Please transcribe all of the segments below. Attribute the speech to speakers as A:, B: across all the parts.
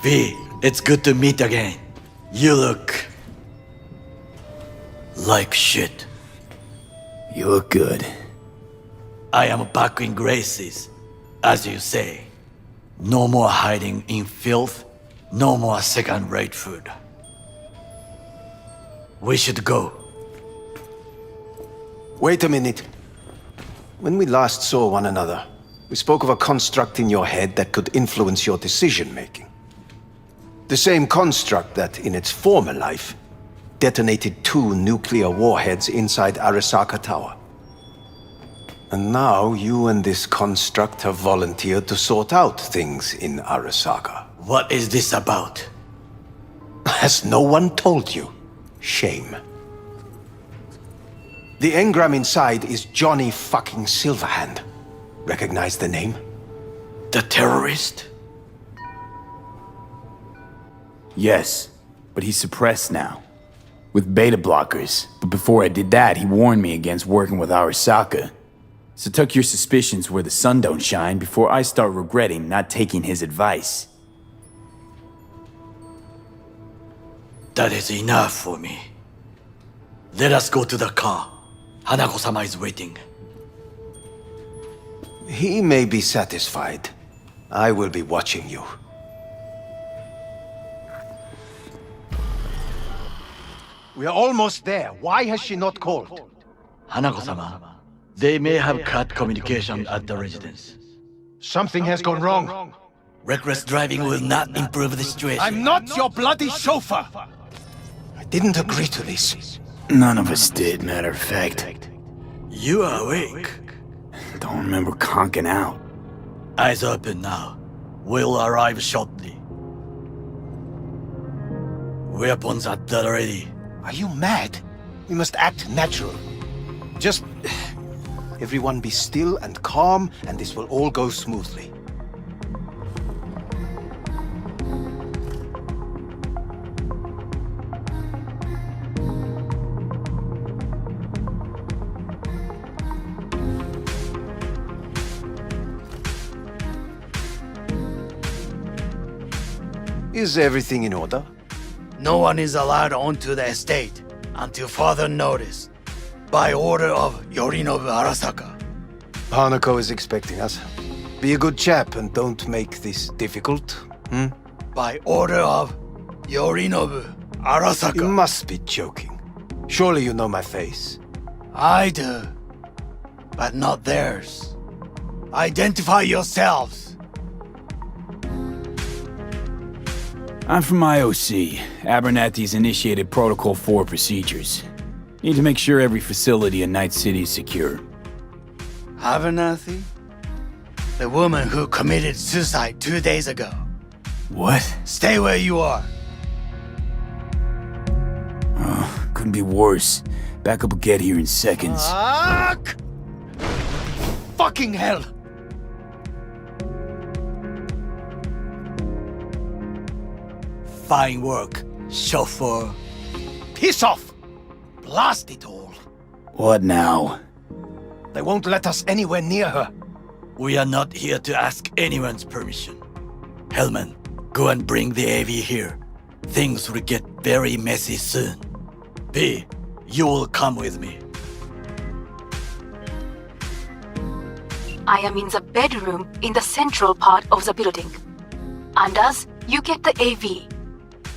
A: V, it's good to meet again. You look... like shit.
B: You look good.
A: I am back in graces, as you say. No more hiding in filth, no more second-rate food. We should go.
C: Wait a minute. When we last saw one another, we spoke of a construct in your head that could influence your decision-making. The same construct that, in its former life, detonated 2 nuclear warheads inside Arasaka Tower. And now you and this construct have volunteered to sort out things in Arasaka.
A: What is this about?
C: Has no one told you? Shame. The engram inside is Johnny fucking Silverhand. Recognize the name?
A: The terrorist?
B: Yes, but he's suppressed now. With beta blockers. But before I did that, he warned me against working with Arasaka. So tuck your suspicions where the sun don't shine before I start regretting not taking his advice.
A: That is enough for me. Let us go to the car. Hanako-sama is waiting.
C: He may be satisfied. I will be watching you. We are almost there. Why has she not called?
A: Hanako-sama, they may have cut communication at the residence.
C: Something has gone wrong.
A: Reckless driving will not improve the situation.
C: I'm not your bloody chauffeur! I didn't agree to this.
B: None of us did, matter of fact.
A: You are awake.
B: Don't remember conking out.
A: Eyes open now. We'll arrive shortly. Weapons at the ready.
C: Are you mad? We must act natural. Just... everyone be still and calm, and this will all go smoothly. Is everything in order?
D: No one is allowed onto the estate until further notice, by order of Yorinobu Arasaka.
C: Hanako is expecting us. Be a good chap and don't make this difficult,
D: By order of Yorinobu
C: You
D: Arasaka.
C: must be joking. Surely you know my face.
D: I do, but not theirs. Identify yourselves.
B: I'm from IOC. Abernathy's initiated Protocol 4 procedures. Need to make sure every facility in Night City is secure.
D: Abernathy? The woman who committed suicide 2 days ago.
B: What?
D: Stay where you are.
B: Oh, couldn't be worse. Backup will get here in seconds.
D: Fuck! Fucking hell!
A: Fine work, chauffeur.
C: Piss off! Blast it all!
B: What now?
C: They won't let us anywhere near her.
A: We are not here to ask anyone's permission. Hellman, go and bring the AV here. Things will get very messy soon. B, you will come with me.
E: I am in the bedroom in the central part of the building. Anders, you get the AV.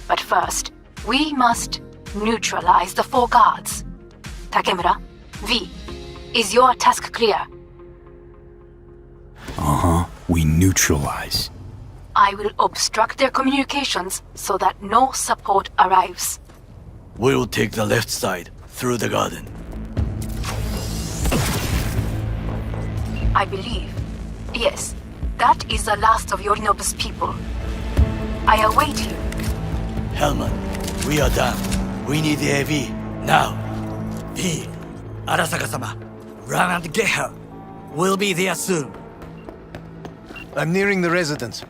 E: But first, we must neutralize the 4 guards. Takemura, V, is your task clear?
B: We neutralize.
E: I will obstruct their communications so that no support arrives.
A: We will take the left side, through the garden.
E: I believe. Yes, that is the last of Yorinobu's people. I await you.
A: Hellman, we are done. We need the AV, now. V, Arasaka-sama, run and get her. We'll be there soon.
C: I'm nearing the residence.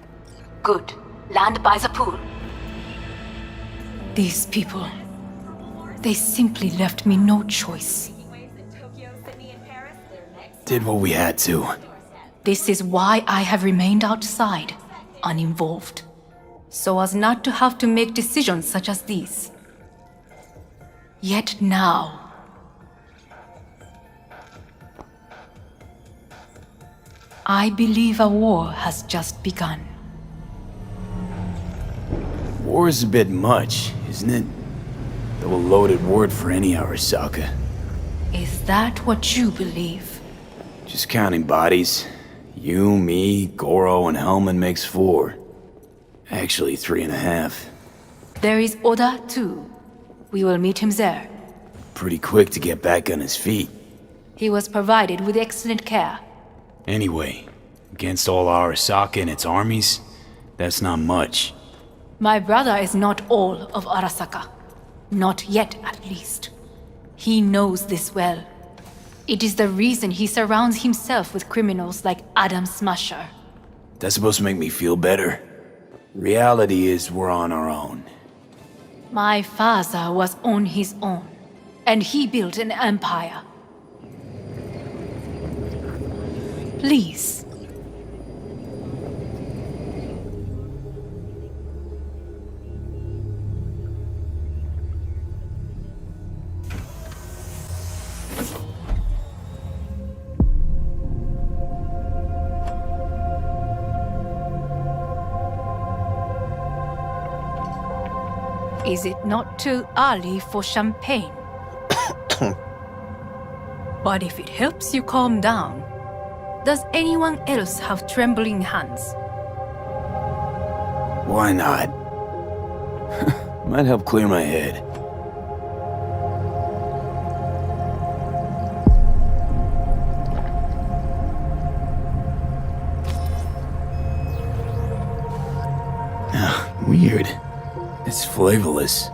E: Good. Land by the pool. These people... they simply left me no choice.
B: Did what we had to.
E: This is why I have remained outside, uninvolved. so as not to have to make decisions such as these. Yet now, I believe a war has just begun.
B: War is a bit much, isn't it? Though a loaded word for any Arasaka.
E: Is that what you believe?
B: Just counting bodies. You, me, Goro, and Hellman makes 4. Actually, 3.5.
E: There is Oda too. We will meet him there.
B: Pretty quick to get back on his feet.
E: He was provided with excellent care.
B: Anyway, against all Arasaka and its armies, that's not much.
E: My brother is not all of Arasaka. Not yet, at least. He knows this well. It is the reason he surrounds himself with criminals like Adam Smasher.
B: That's supposed to make me feel better. Reality is we're on our own.
E: My father was on his own, and he built an empire. Please. Is it not too early for champagne? But if it helps you calm down, does anyone else have trembling hands?
B: Why not? Might help clear my head. Weird. It's flavorless.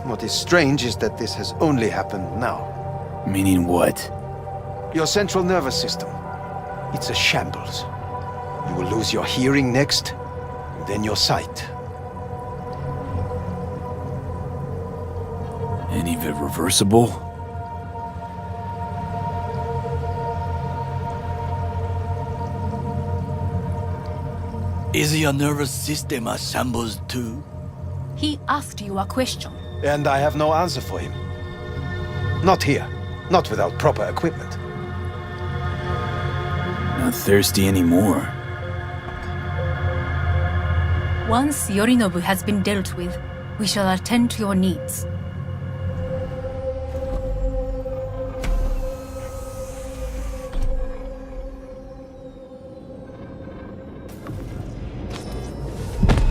C: What is strange is that this has only happened now.
B: Meaning what?
C: Your central nervous system. It's a shambles. You will lose your hearing next, and then your sight.
B: Any of it reversible?
A: Is your nervous system a shambles too?
E: He asked you a question.
C: And I have no answer for him. Not here. Not without proper equipment.
B: Not thirsty anymore.
E: Once Yorinobu has been dealt with, we shall attend to your needs.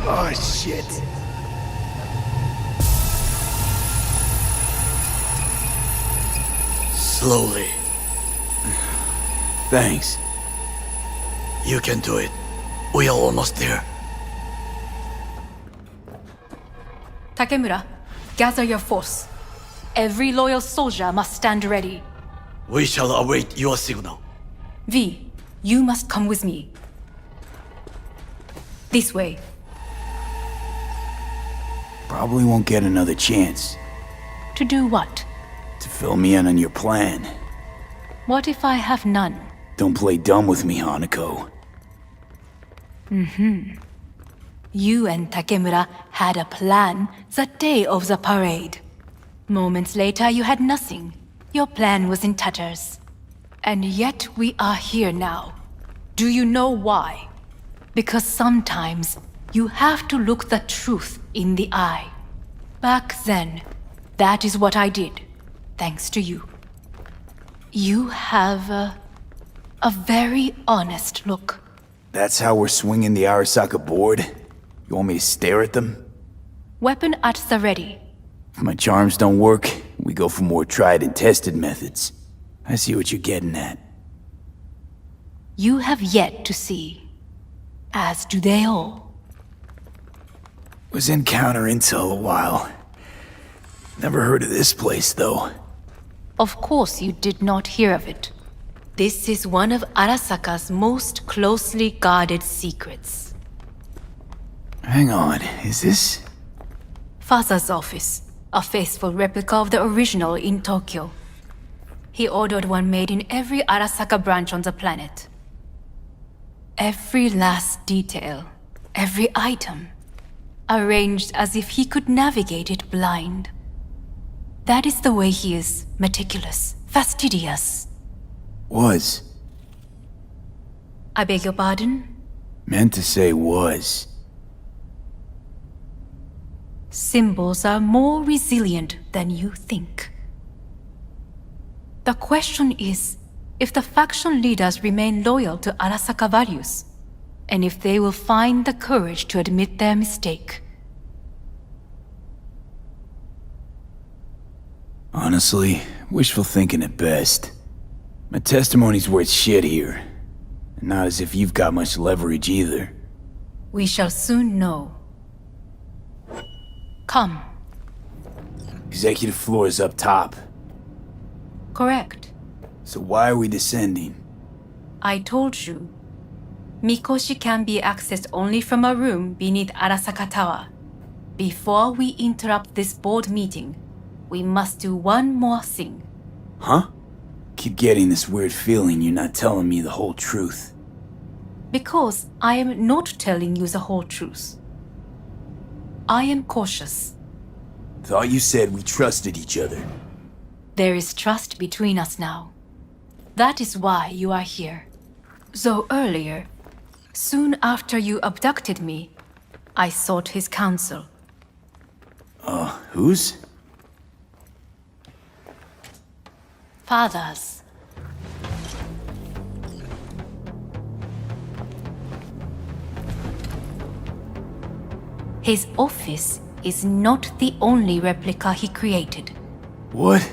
B: Oh, shit.
A: Slowly.
B: Thanks.
A: You can do it. We are almost there.
E: Takemura, gather your force. Every loyal soldier must stand ready.
A: We shall await your signal.
E: V, you must come with me. This way.
B: Probably won't get another chance
E: To do what?
B: to fill me in on your plan.
E: What if I have none?
B: Don't play dumb with me, Hanako.
E: You and Takemura had a plan the day of the parade. Moments later, you had nothing. Your plan was in tatters. And yet we are here now. Do you know why? Because sometimes you have to look the truth in the eye. Back then, that is what I did, thanks to you. You have a very honest look.
B: That's how we're swinging the Arasaka board? You want me to stare at them?
E: Weapon at the ready.
B: If my charms don't work, we go for more tried and tested methods. I see what you're getting at.
E: You have yet to see. As do they all.
B: Was in counter intel a while. Never heard of this place, though.
E: Of course you did not hear of it. This is one of Arasaka's most closely guarded secrets.
B: Hang on, is this?
E: Father's office, a faithful replica of the original in Tokyo. He ordered one made in every Arasaka branch on the planet. Every last detail, every item, arranged as if he could navigate it blind. That is the way he is, meticulous, fastidious.
B: Was.
E: I beg your pardon?
B: Meant to say was.
E: Symbols are more resilient than you think. The question is if the faction leaders remain loyal to Arasaka values, and if they will find the courage to admit their mistake.
B: Honestly, wishful thinking at best. My testimony's worth shit here. And not as if you've got much leverage either.
E: We shall soon know. Come.
B: Executive floor is up top.
E: Correct.
B: So why are we descending?
E: I told you. Mikoshi can be accessed only from a room beneath Arasaka Tower. Before we interrupt this board meeting, we must do one more thing.
B: Huh? Keep getting this weird feeling you're not telling me the whole truth.
E: Because I am not telling you the whole truth. I am cautious.
B: Thought you said we trusted each other.
E: There is trust between us now. That is why you are here. Though earlier, soon after you abducted me, I sought his counsel.
B: Whose?
E: Father's. His office is not the only replica he created.
B: What?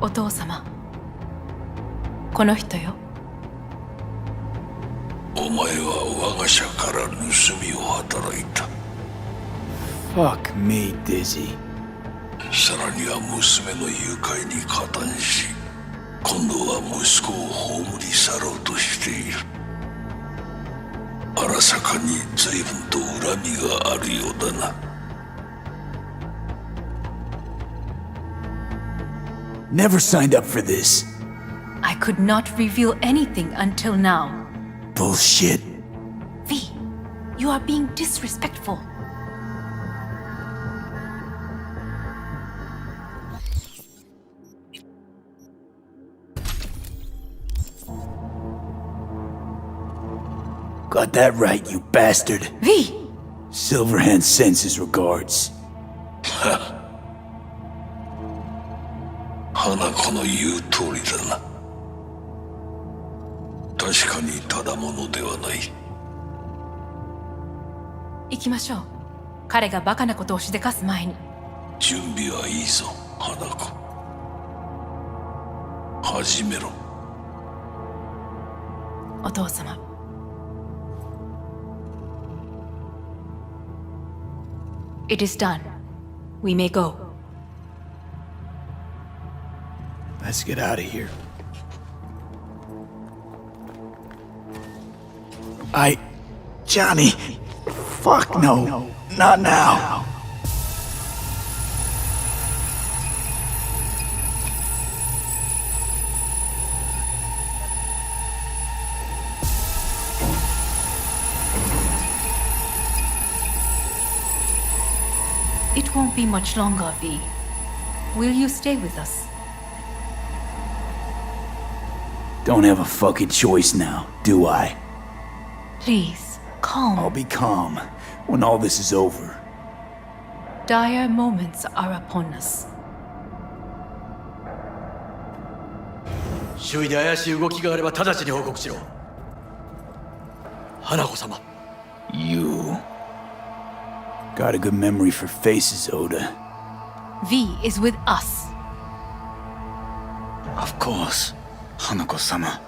E: Otou-sama. この人よ。
F: お前は我が社から盗みを働いた。
B: Fuck me, Dizzy.
F: さらには娘の誘拐に加担し、今度は息子を葬り去ろうとしている。荒坂に随分と恨みがあるようだな。
B: Never signed up for this.
E: I could not reveal anything until now.
B: Bullshit.
E: V, you are being disrespectful.
B: Got that right, you bastard.
E: V!
B: Silverhand sends his regards.
F: 花子の言う通りだな。確かにただものではない。
E: 行きましょう。彼がバカなことをしでかす前に。
F: 準備はいいぞ、花子。始めろ。
E: お父様。It is done. We may go.
B: Let's get out of here. Johnny. Fuck no. Not now.
E: It won't be much longer, V. Will you stay with us?
B: Don't have a fucking choice now, do I?
E: Please, calm.
B: I'll be calm when all this is over.
E: Dire moments are upon us.
A: 周囲で怪しい動きがあれば直ちに報告しろ。花子様。
B: You. Got a good memory for faces, Oda.
E: V is with us.
A: Of course, Hanako-sama.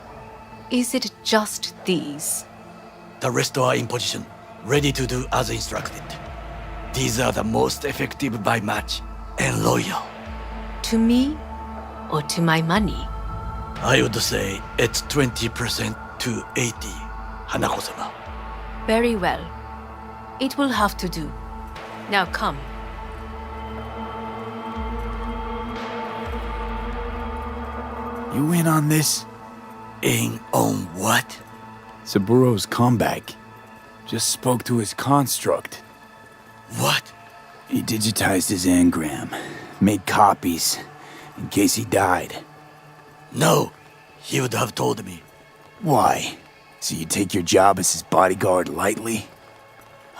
E: Is it just these?
A: The rest are in position, ready to do as instructed. These are the most effective by match and loyal.
E: To me or to my money?
A: I would say it's 20% to 80, Hanako-sama.
E: Very well. It will have to do. Now come.
B: You in on this?
A: In on what?
B: Saburo's comeback. Just spoke to his construct.
A: What?
B: He digitized his engram, made copies, in case he died.
A: No, he would have told me.
B: Why? So you take your job as his bodyguard lightly?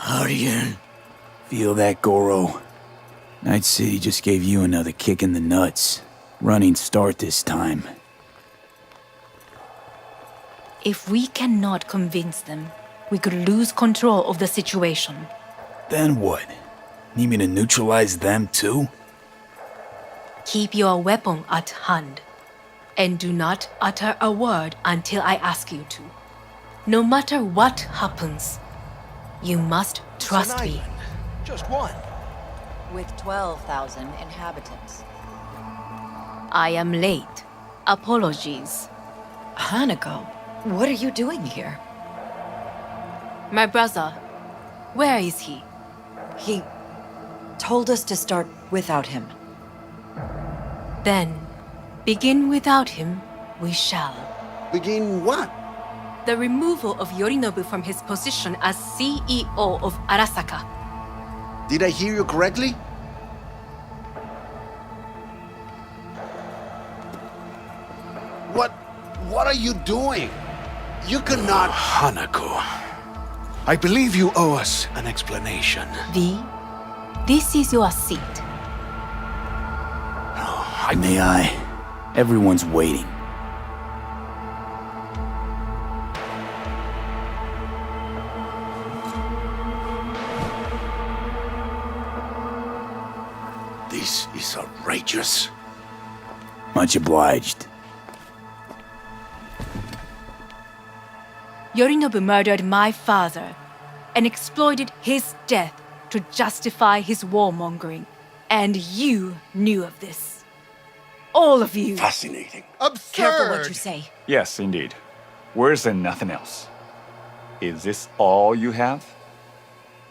A: Aryan.
B: Feel that, Goro? Night City just gave you another kick in the nuts. Running start this time.
E: If we cannot convince them, we could lose control of the situation.
B: Then what? Need me to neutralize them too?
E: Keep your weapon at hand. And do not utter a word until I ask you to. No matter what happens, you must trust me.
C: Just one.
G: With 12,000 inhabitants.
E: I am late. Apologies.
G: Hanako, what are you doing here?
E: My brother, where is he?
G: He told us to start without him.
E: Then, begin without him, we shall.
H: Begin what?
E: The removal of Yorinobu from his position as CEO of Arasaka.
H: Did I hear you correctly? What are you doing? You cannot...
C: Hanako. I believe you owe us an explanation.
E: V, this is your seat.
B: May I? Everyone's waiting.
C: This is outrageous.
B: Much obliged.
E: Yorinobu murdered my father and exploited his death to justify his warmongering. And you knew of this. All of you.
C: Fascinating.
G: Careful what you say.
I: Yes, indeed. Worse than nothing else. Is this all you have?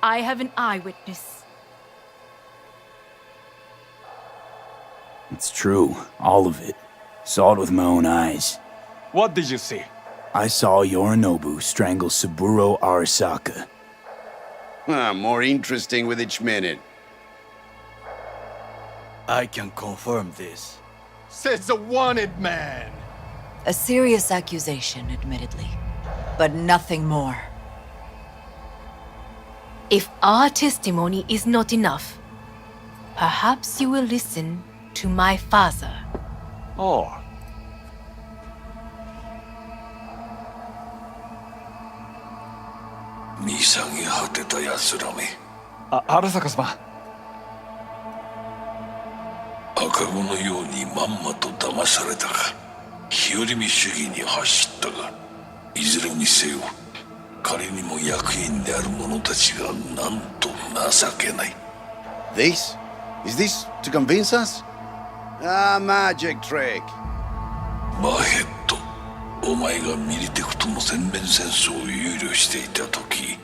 E: I have an eyewitness.
B: It's true, all of it. Saw it with my own eyes.
I: What did you see?
B: I saw Yorinobu strangle Saburo Arasaka.
H: More interesting with each minute.
A: I can confirm this.
J: Says the wanted man.
G: A serious accusation, admittedly. But nothing more.
E: If our testimony is not enough, perhaps you will listen to my father.
I: Oh. Arasaka 様。
F: 赤子のようにまんまと騙されたか、日和見主義に走ったが、いずれにせよ、仮にも役員である者たちがなんと情けない。
H: This? Is this to convince us? Magic trick.
F: マーヘッド、お前がミリテクとの全面戦争を憂慮していた時、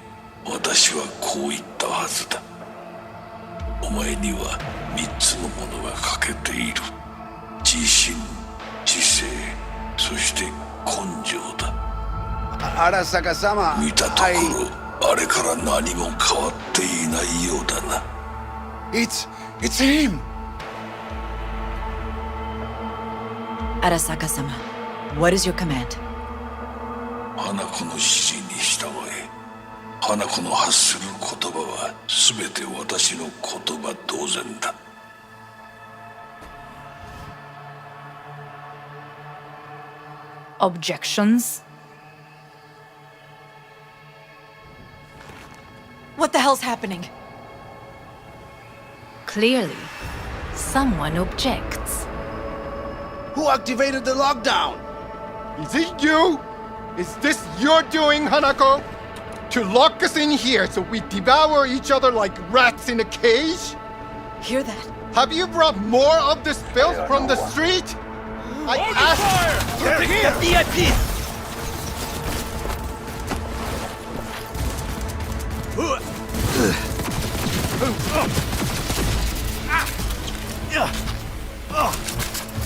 F: 私はこう言ったはずだ。お前には3つのものが欠けている。自信、知性、そして根性だ。
H: Arasaka-sama,
F: 見たところ、あれから何も変わっていないようだな。
H: It's him!
G: Arasaka-sama, what is your command?
F: 花子の指示に従え。花子の発する言葉は全て私の言葉同然だ。
E: Objections?
G: What the hell's happening?
E: Clearly, someone objects.
H: Who activated the lockdown?
J: Is it you? Is this your doing, Hanako? To lock us in here so we devour each other like rats in a cage?
G: Hear that?
J: Have you brought more of this filth from the street? I asked...
A: VIP!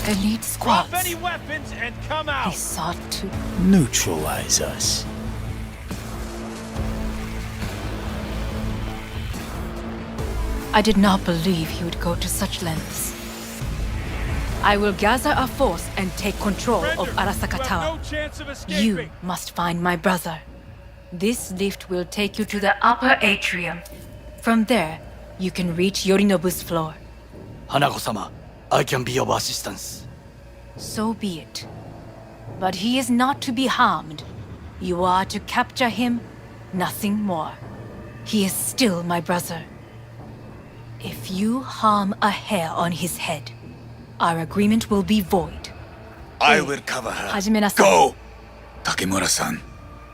G: elite squads.
I: weapons and come
G: He sought to...
B: Neutralize us.
G: I did not believe he would go to such lengths. I will gather a force and take control of Arasaka Tower. You must find my brother. This lift will take you to the upper atrium. From there, you can reach Yorinobu's floor.
A: Hanako-sama, I can be of assistance.
G: So be it. But he is not to be harmed. You are to capture him, nothing more. He is still my brother. If you harm a hair on his head, our agreement will be void.
H: I will cover her.
G: 始めなさい。
H: Go! Takemura-san.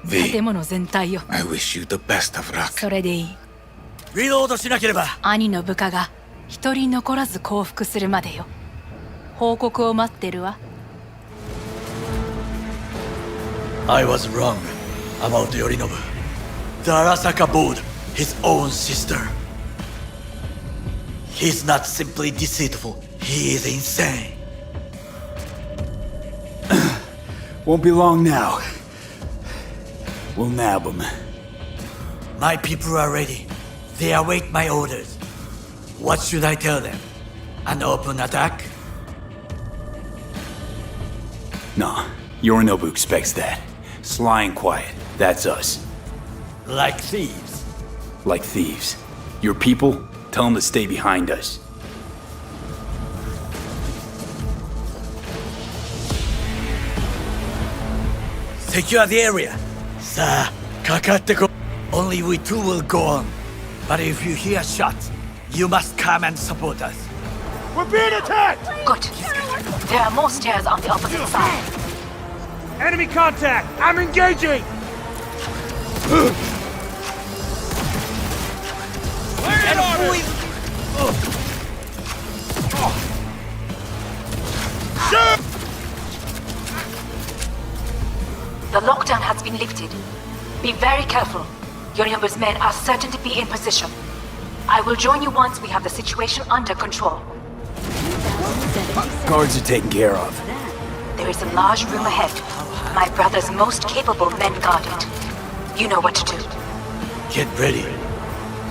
H: V,
G: 建物全体よ。
H: I wish you the best of luck.
G: それでいい。
A: リロードしなければ。
G: 兄の部下が一人残らず降伏するまでよ。報告を待ってるわ。
A: I was wrong about Yorinobu. The Arasaka bored his own sister. He's not simply deceitful, he is insane.
B: Won't be long now. We'll nab him.
A: My people are ready. They await my orders. What should I tell them? An open attack?
B: Nah, Yorinobu expects that. Sly and quiet, that's us.
A: Like thieves.
B: Like thieves. Your people, tell them to stay behind us.
A: Secure the area. Sa, kakatte ko. Only we two will go on. But if you hear shots, you must come and support us.
I: We're being attacked!
E: Good. There are more stairs on the opposite side.
I: Enemy contact! I'm engaging!
E: The lockdown has been lifted. Be very careful. Yorinobu's men are certain to be in position. I will join you once we have the situation under control.
B: Guards are taken care of.
E: There is a large room ahead. My brother's most capable men guard it. You know what to do.
A: Get ready.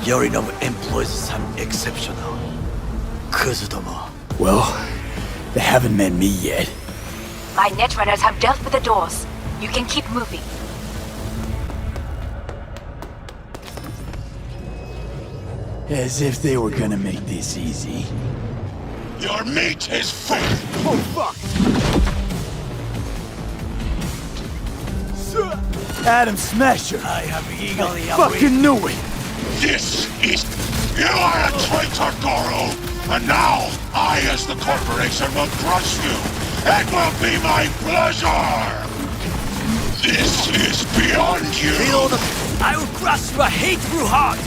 A: Yorinobu employs some exceptional Kuzutomo.
B: Well, they haven't met me yet.
E: My netrunners have dealt with the doors. You can keep moving.
B: As if they were gonna make this easy.
F: Your mate is faith.
I: Oh, fuck!
B: Adam Smasher!
A: I have eagerly
B: Fucking knew it!
F: This is... You are a traitor, Goro! And now, I as the corporation will crush you! It will be my pleasure! This is beyond you!
A: Reload! I will crush your hateful heart!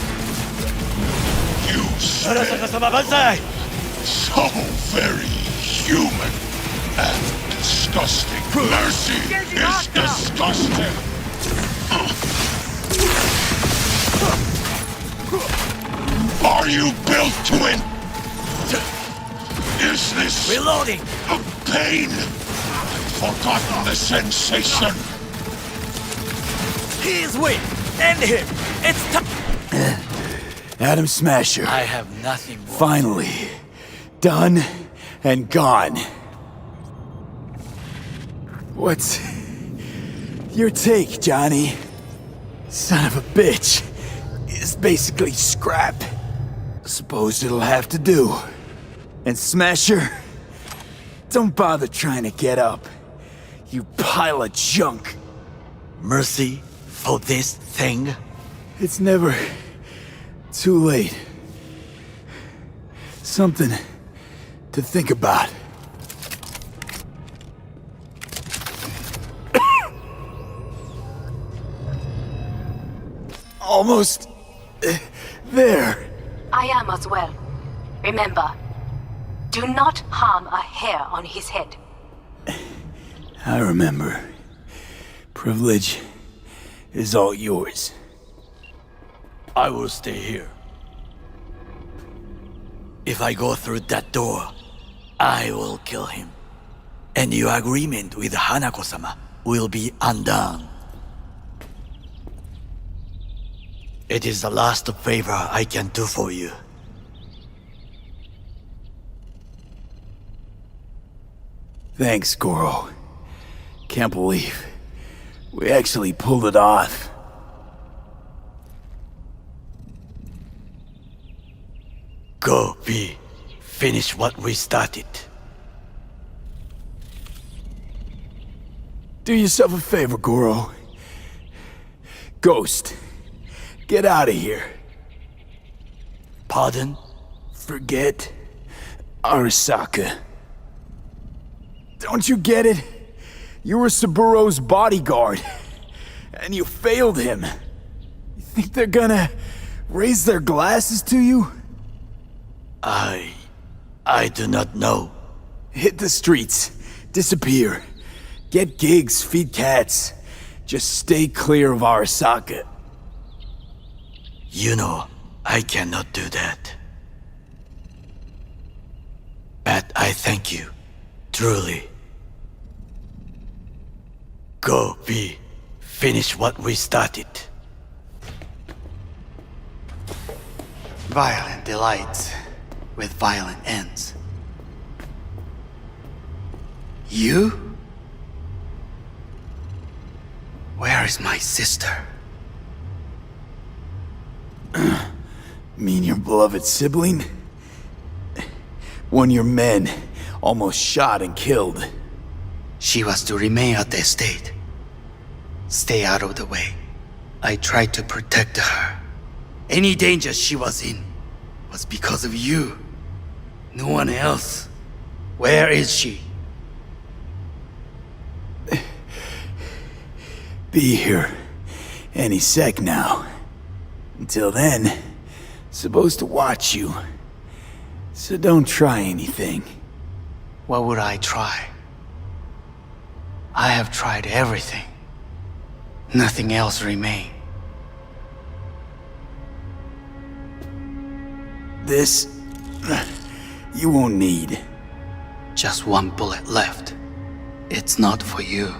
F: You
A: Arasaka-sama banzai!
F: so very human and disgusting. Mercy is disgusting. Are you built to it? Is this
A: Reloading!
F: a pain? I've forgotten the sensation.
A: He is weak! End him! It's time!
B: Adam Smasher.
A: I have nothing more.
B: Finally. Done and gone. What's your take, Johnny? Son of a bitch. It's basically scrap. Suppose it'll have to do. And Smasher, don't bother trying to get up. You pile of junk.
A: Mercy for this thing?
B: It's never too late. Something to think about. Almost there.
E: I am as well. Remember, do not harm a hair on his head.
B: I remember. Privilege is all yours.
A: I will stay here. If I go through that door, I will kill him. and your agreement with Hanako-sama will be undone. It is the last favor I can do for you.
B: Thanks, Goro. Can't believe we actually pulled it off.
A: Go, V. Finish what we started.
B: Do yourself a favor, Goro. Ghost, get out of here.
A: Pardon?
B: Forget Arasaka. Don't you get it? You were Saburo's bodyguard, and you failed him. You think they're gonna raise their glasses to you?
A: I do not know.
B: Hit the streets. Disappear. Get gigs, feed cats. Just stay clear of Arasaka.
A: You know, I cannot do that. But I thank you, truly. Go, V. Finish what we started.
D: Violent delights with violent ends. You? Where is my sister?
B: Mean your beloved sibling? One your men almost shot and killed.
D: She was to remain at the estate. Stay out of the way. I tried to protect her. Any danger she was in was because of you. No one else. Where is she?
B: Be here any sec now. Until then, supposed to watch you. So don't try anything.
D: What would I try? I have tried everything. Nothing else remains.
B: This... you won't need.
D: Just one bullet left. It's not for you.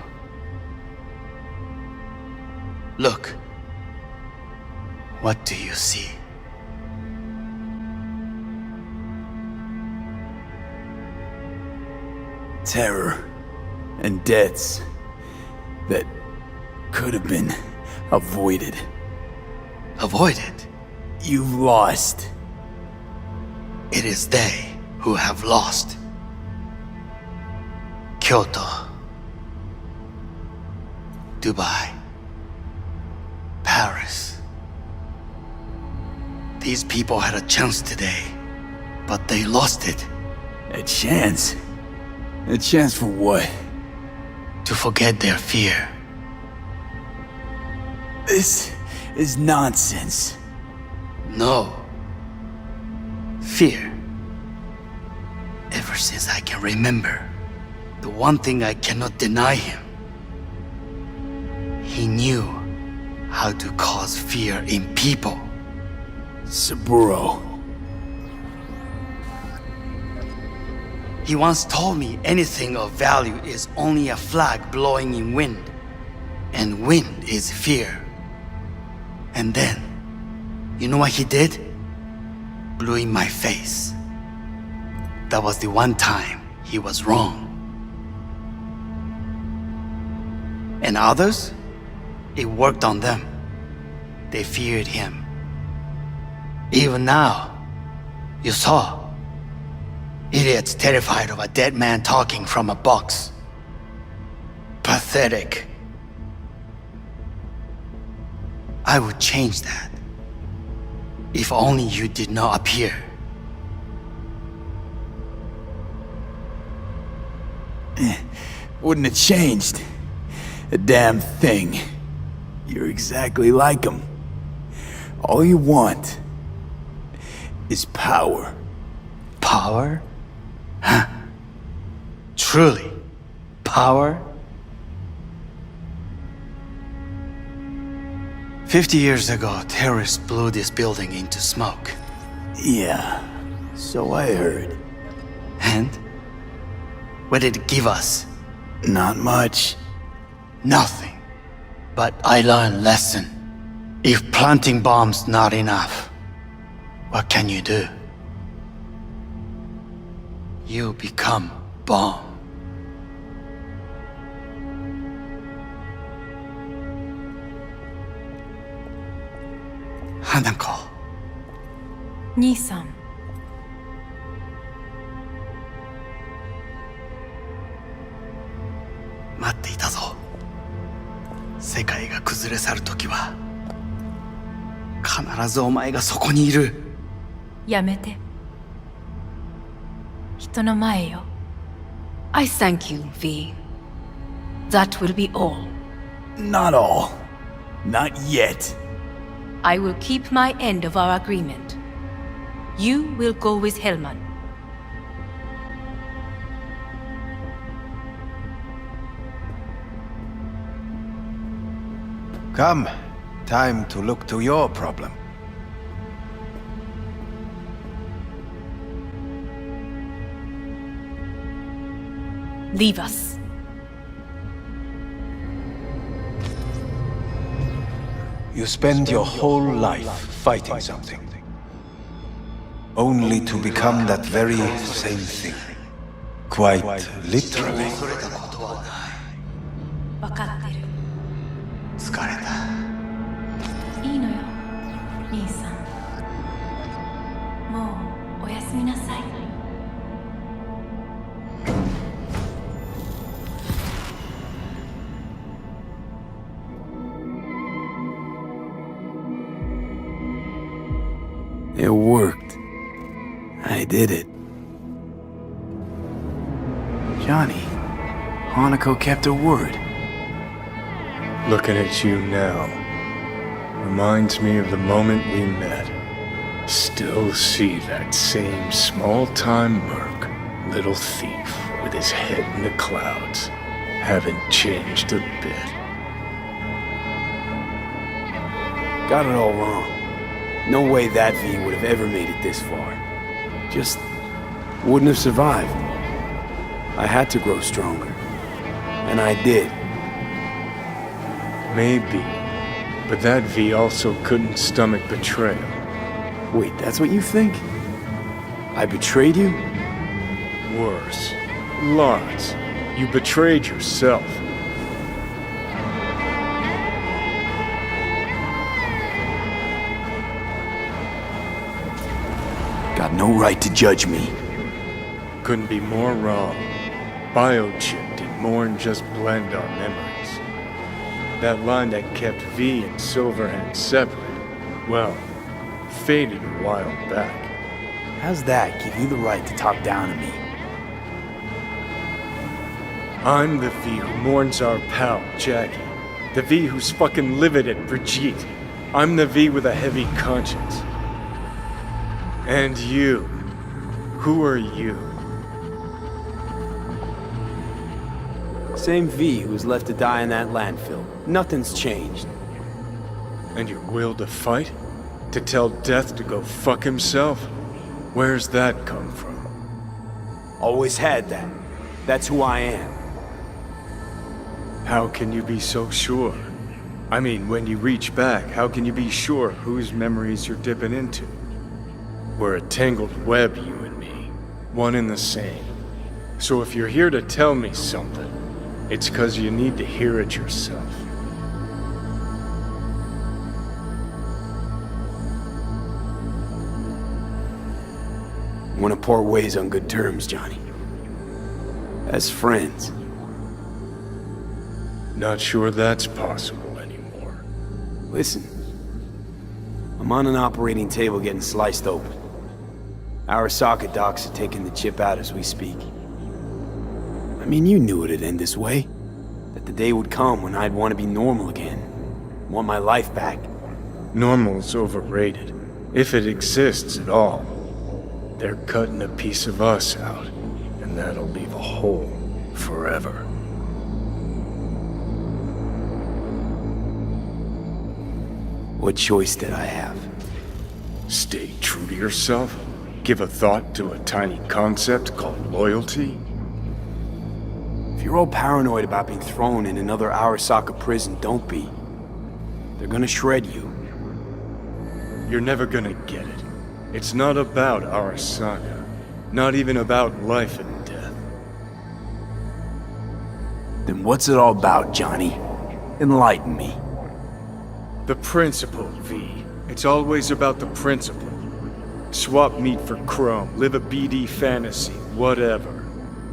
D: Look. What do you see?
B: Terror and deaths that could have been avoided.
D: Avoided?
B: You've lost.
D: It is they who have lost. Kyoto. Dubai. Paris. These people had a chance today, but they lost it.
B: A chance? A chance for what?
D: To forget their fear.
B: This is nonsense.
D: No. Fear. Ever since I can remember, the one thing I cannot deny him. He knew how to cause fear in people.
B: Saburo.
D: He once told me anything of value is only a flag blowing in wind. And wind is fear. And then, you know what he did? Blew in my face. That was the one time he was wrong. And others? It worked on them. They feared him. Even now, you saw. Idiots terrified of a dead man talking from a box. Pathetic. I would change that. If only you did not appear.
B: Wouldn't have changed a damn thing. You're exactly like him. All you want is power.
D: Power? Huh. Truly, power? 50 years ago, terrorists blew this building into smoke.
B: Yeah, so I heard.
D: And? What did it give us?
B: Not much.
D: Nothing. But I learned lesson. If planting bombs not enough, what can you do? You become bomb. Hanako.
G: 兄さん。
D: 待っていたぞ。世界が崩れ去るときは必ずお前がそこにいる。
G: やめて。人の前よ。I thank you, V. That will be all.
B: Not all. Not yet.
G: I will keep my end of our agreement. You will go with Hellman.
C: Come, time to look to your problem.
G: Leave us.
C: You spend your whole life fighting something, only to become that very same thing. Quite literally.
G: わかってる。
D: 疲れた。
G: いいのよ、兄さん。もうおやすみなさい。
B: It worked. I did it. Johnny, Hanako kept her word.
K: Looking at you now reminds me of the moment we met. Still see that same small-time merc, little thief with his head in the clouds. Haven't changed a bit.
B: Got it all wrong. No way that V would have ever made it this far. Just wouldn't have survived. I had to grow stronger. And I did.
K: Maybe. But that V also couldn't stomach betrayal.
B: Wait, that's what you think? I betrayed you?
K: Worse. Lots. You betrayed yourself.
B: Got no right to judge me.
K: Couldn't be more wrong. Biochip did more than just blend our memories. That line that kept V and Silverhand separate, well, faded a while back.
B: How's that give you the right to talk down to me?
K: I'm the V who mourns our pal, Jackie. The V who's fucking livid at Brigitte. I'm the V with a heavy conscience. And you. Who are you?
B: Same V who was left to die in that landfill. Nothing's changed.
K: And your will to fight? To tell Death to go fuck himself? Where's that come from?
B: Always had that. That's who I am.
K: How can you be so sure? I mean, when you reach back, how can you be sure whose memories you're dipping into? We're a tangled web, you and me. One and the same. So if you're here to tell me something, it's 'cause you need to hear it yourself.
B: Wanna part ways on good terms, Johnny. As friends.
K: Not sure that's possible anymore.
B: Listen. I'm on an operating table getting sliced open. Arasaka docs are taking the chip out as we speak. I mean, you knew it'd end this way. That the day would come when I'd want to be normal again. Want my life back.
K: Normal's overrated. If it exists at all. They're cutting a piece of us out, and that'll leave a hole forever.
B: What choice did I have?
K: Stay true to yourself? Give a thought to a tiny concept called loyalty?
B: you're all paranoid about being thrown in another Arasaka prison, don't be. They're gonna shred you.
K: You're never gonna get it. It's not about Arasaka. Not even about life and death.
B: Then what's it all about, Johnny? Enlighten me.
K: The principle, V. It's always about the principle. Swap meat for chrome, live a BD fantasy, whatever.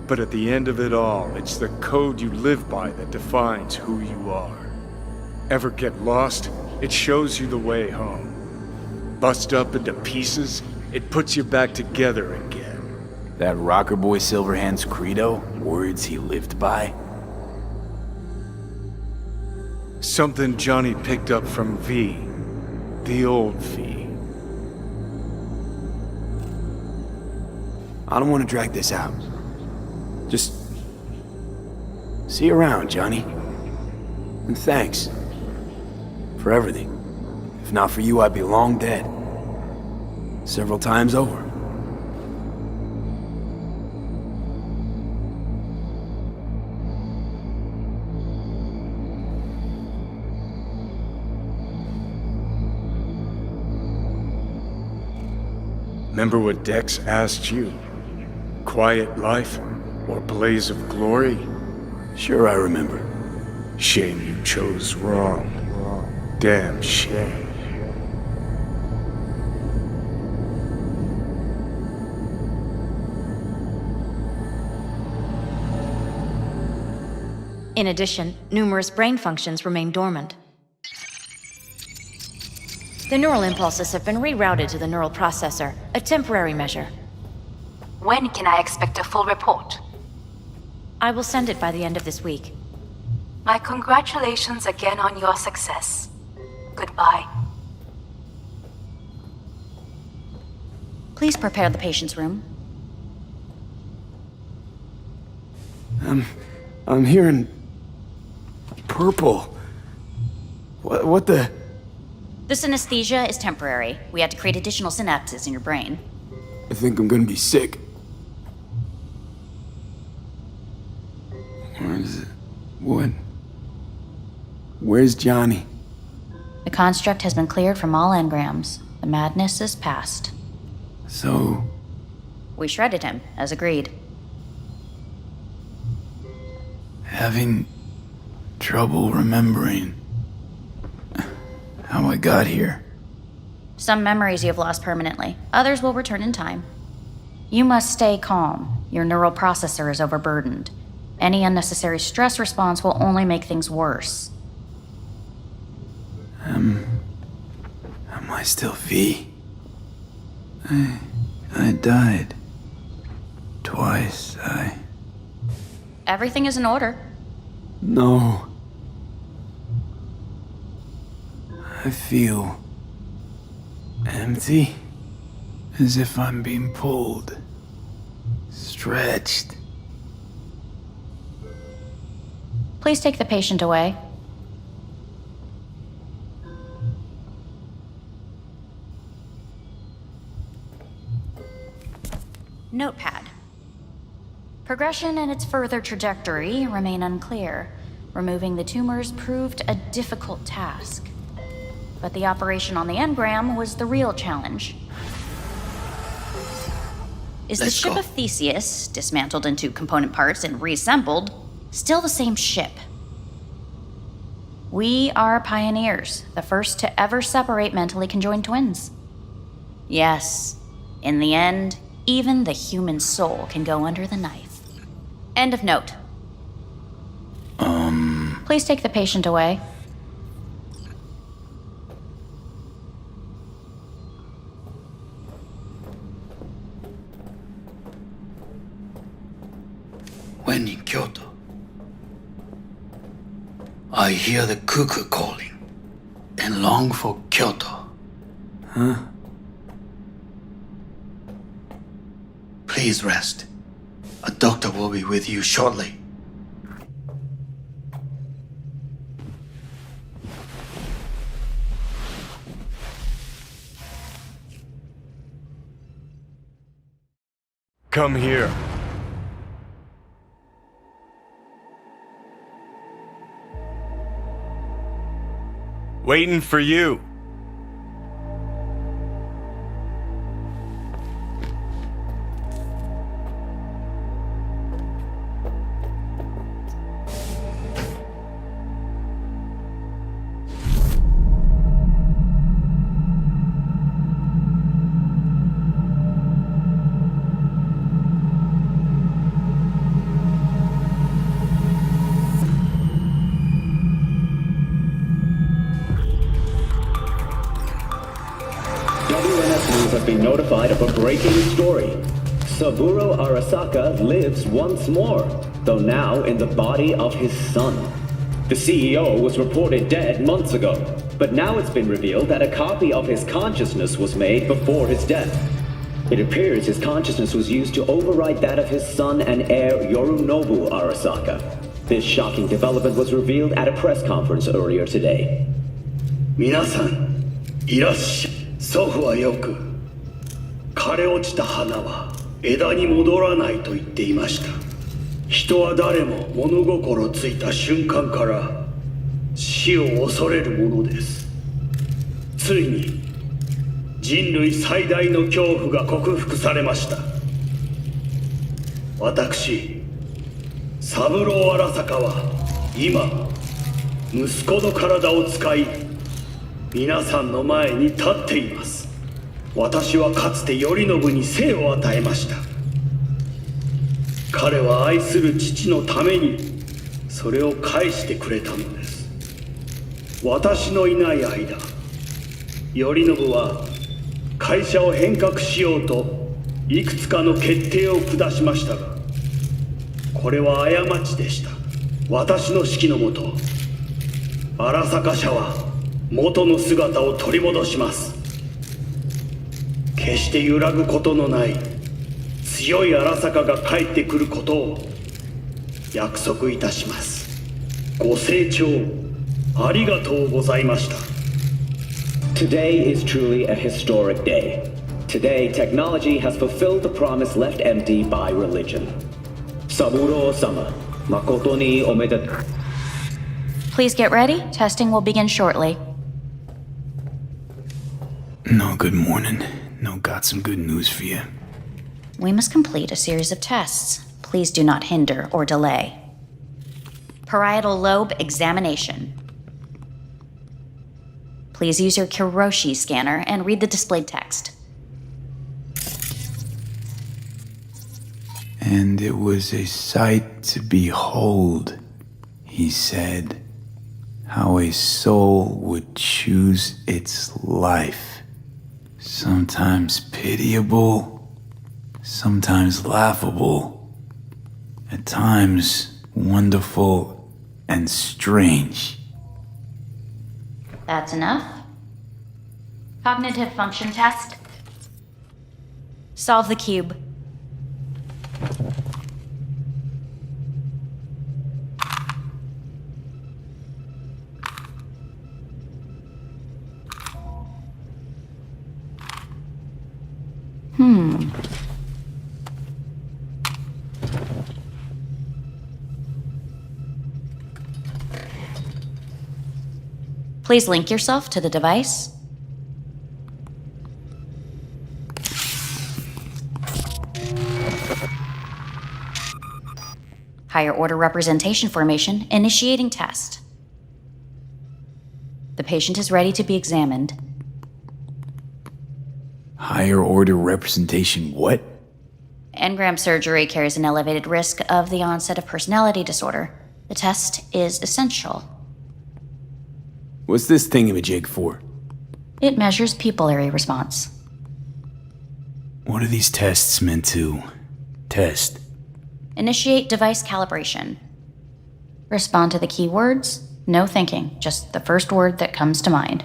K: But at the end of it all, it's the code you live by that defines who you are. Ever get lost? It shows you the way home. Bust up into pieces? It puts you back together again.
B: That rocker boy Silverhand's credo? Words he lived by?
K: Something Johnny picked up from V. The old V.
B: I don't want to drag this out. Just... see you around, Johnny. And thanks. For everything. If not for you, I'd be long dead. Several times over.
K: Remember what Dex asked you? Quiet life or blaze of glory?
B: Sure I remember.
K: Shame you chose wrong. Damn shame.
G: In addition, numerous brain functions remain dormant. The neural impulses have been rerouted to the neural processor, a temporary measure.
E: When can I expect a full report?
G: I will send it by the end of this week.
E: My congratulations again on your success. Goodbye.
G: Please prepare the patient's room.
B: I'm hearing... purple. What the...
L: The synesthesia is temporary. We had to create additional synapses in your brain.
B: I think I'm gonna be sick. Where is it? What? Where's Johnny?
L: The construct has been cleared from all engrams. The madness is past.
B: So...
L: We shredded him, as agreed.
B: having trouble remembering how I got here.
L: Some memories you have lost permanently. Others will return in time. You must stay calm. Your neural processor is overburdened. Any unnecessary stress response will only make things worse.
B: Am I still V? I died. Twice,
L: Everything is in order.
B: No. I feel... empty. As if I'm being pulled. Stretched.
L: Please take the patient away. Notepad. Progression and its further trajectory remain unclear. Removing the tumors proved a difficult task. But the operation on the engram was the real challenge. Is the ship of Theseus, dismantled into component parts and reassembled, still the same ship? We are pioneers, the first to ever separate mentally conjoined twins. Yes, in the end, even the human soul can go under the knife. End of note. Please take the patient away.
D: When in Kyoto, I hear the cuckoo calling and long for Kyoto.
B: Huh?
D: Please rest. A doctor will be with you shortly.
K: Come here. Waiting for you.
M: Have been notified of a breaking story. Saburo Arasaka lives once more, though now in the body of his son. The CEO was reported dead months ago, but now it's been revealed that a copy of his consciousness was made before his death. It appears his consciousness was used to override that of his son and heir Yorinobu Arasaka. This shocking development was revealed at a press conference earlier today.
N: 皆さん、いらっしゃい。祖父はよく枯れ落ちた花は枝に戻らないと言っていました。人は誰も物心ついた瞬間から死を恐れるものです。ついに人類最大の恐怖が克服されました。私、三郎荒坂は今息子の体を使い皆さんの前に立っています。私はかつて頼信に生を与えました。彼は愛する父のためにそれを返してくれたのです。私のいない間、頼信は会社を変革しようといくつかの決定を下しましたが、これは過ちでした。私の指揮のもと、荒坂社は元の姿を取り戻します。決して揺らぐことのない強い荒坂が帰ってくることを約束いたします。ご清聴ありがとうございました。
M: Today is truly a historic day. Today, technology has fulfilled the promise left empty by religion. Saburo-sama, makoto ni omedetou.
L: Please get ready. Testing will begin shortly.
B: No, good morning. No, got some good news for you.
L: We must complete a series of tests. Please do not hinder or delay. Parietal lobe examination. Please use your Kiroshi scanner and read the displayed text.
B: And it was a sight to behold, he said, how a soul would choose its life. Sometimes pitiable, sometimes laughable, at times wonderful and strange.
L: That's enough. Cognitive function test. Solve the cube. Please link yourself to the device. Higher order representation formation, initiating test. The patient is ready to be examined.
B: Higher order representation what?
L: Engram surgery carries an elevated risk of the onset of personality disorder. The test is essential.
B: What's this thingamajig for?
L: It measures pupillary response.
B: What are these tests meant to test?
L: Initiate device calibration. Respond to the keywords. No thinking, just the first word that comes to mind.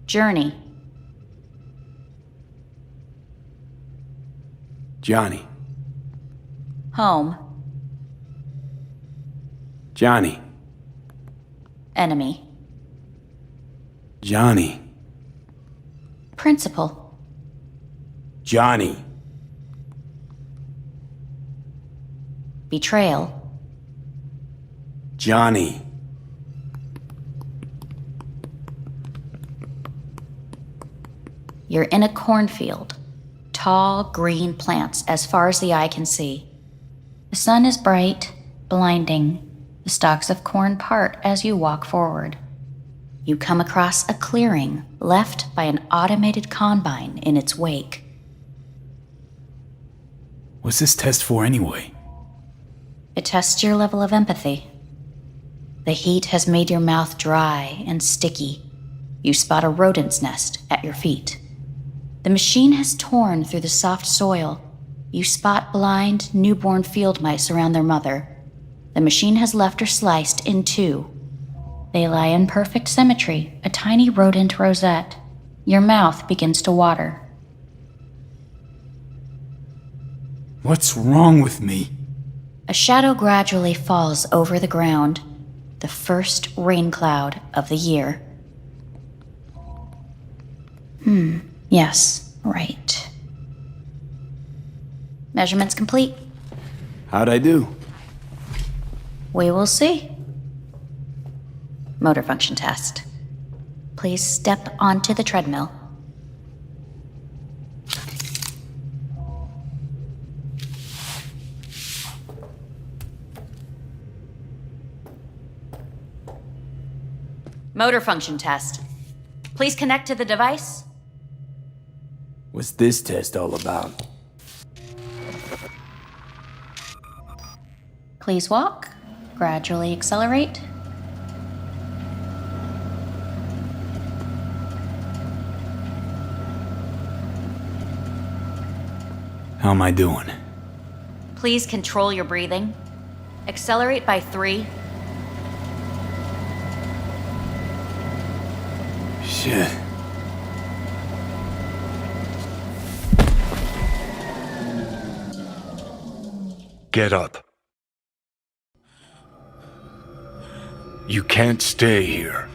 L: Journey.
B: Johnny.
L: Home.
B: Johnny.
L: Enemy.
B: Johnny.
L: Principal.
B: Johnny.
L: Betrayal.
B: Johnny.
L: You're in a cornfield. Tall, green plants as far as the eye can see. The sun is bright, blinding. The stalks of corn part as you walk forward. You come across a clearing left by an automated combine in its wake.
B: What's this test for anyway?
L: It tests your level of empathy. The heat has made your mouth dry and sticky. You spot a rodent's nest at your feet. The machine has torn through the soft soil. You spot blind, newborn field mice around their mother. The machine has left her sliced in two. They lie in perfect symmetry, a tiny rodent rosette. Your mouth begins to water.
B: What's wrong with me?
L: A shadow gradually falls over the ground, the first rain cloud of the year. Yes, right. Measurements complete.
B: How'd I do?
L: We will see. Motor function test. Please step onto the treadmill. Motor function test. Please connect to the device.
B: What's this test all about?
L: Please walk. Gradually accelerate.
B: How am I doing?
L: Please control your breathing. Accelerate by 3.
B: Shit.
K: Get up. You can't stay here.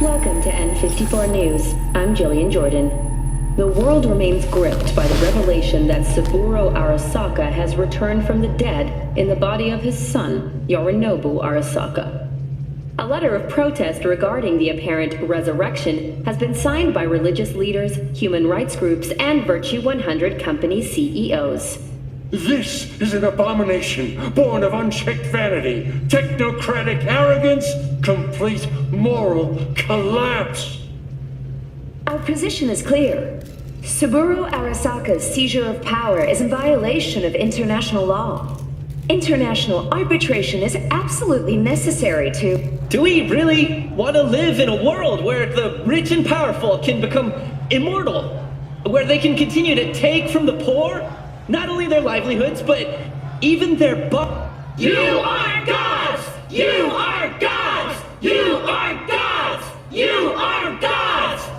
O: Welcome to N54 News. I'm Jillian Jordan. The world remains gripped by the revelation that Saburo Arasaka has returned from the dead in the body of his son, Yorinobu Arasaka. A letter of protest regarding the apparent resurrection has been signed by religious leaders, human rights groups, and Virtue 100 company CEOs.
N: This is an abomination born of unchecked vanity, technocratic arrogance, complete moral collapse.
O: Our position is clear. Saburo Arasaka's seizure of power is in violation of international law. International arbitration is absolutely necessary to...
P: Do we really want to live in a world where the rich and powerful can become immortal? Where they can continue to take from the poor? Not only their livelihoods, but even their
Q: You are gods! You are gods! You are gods! You are gods!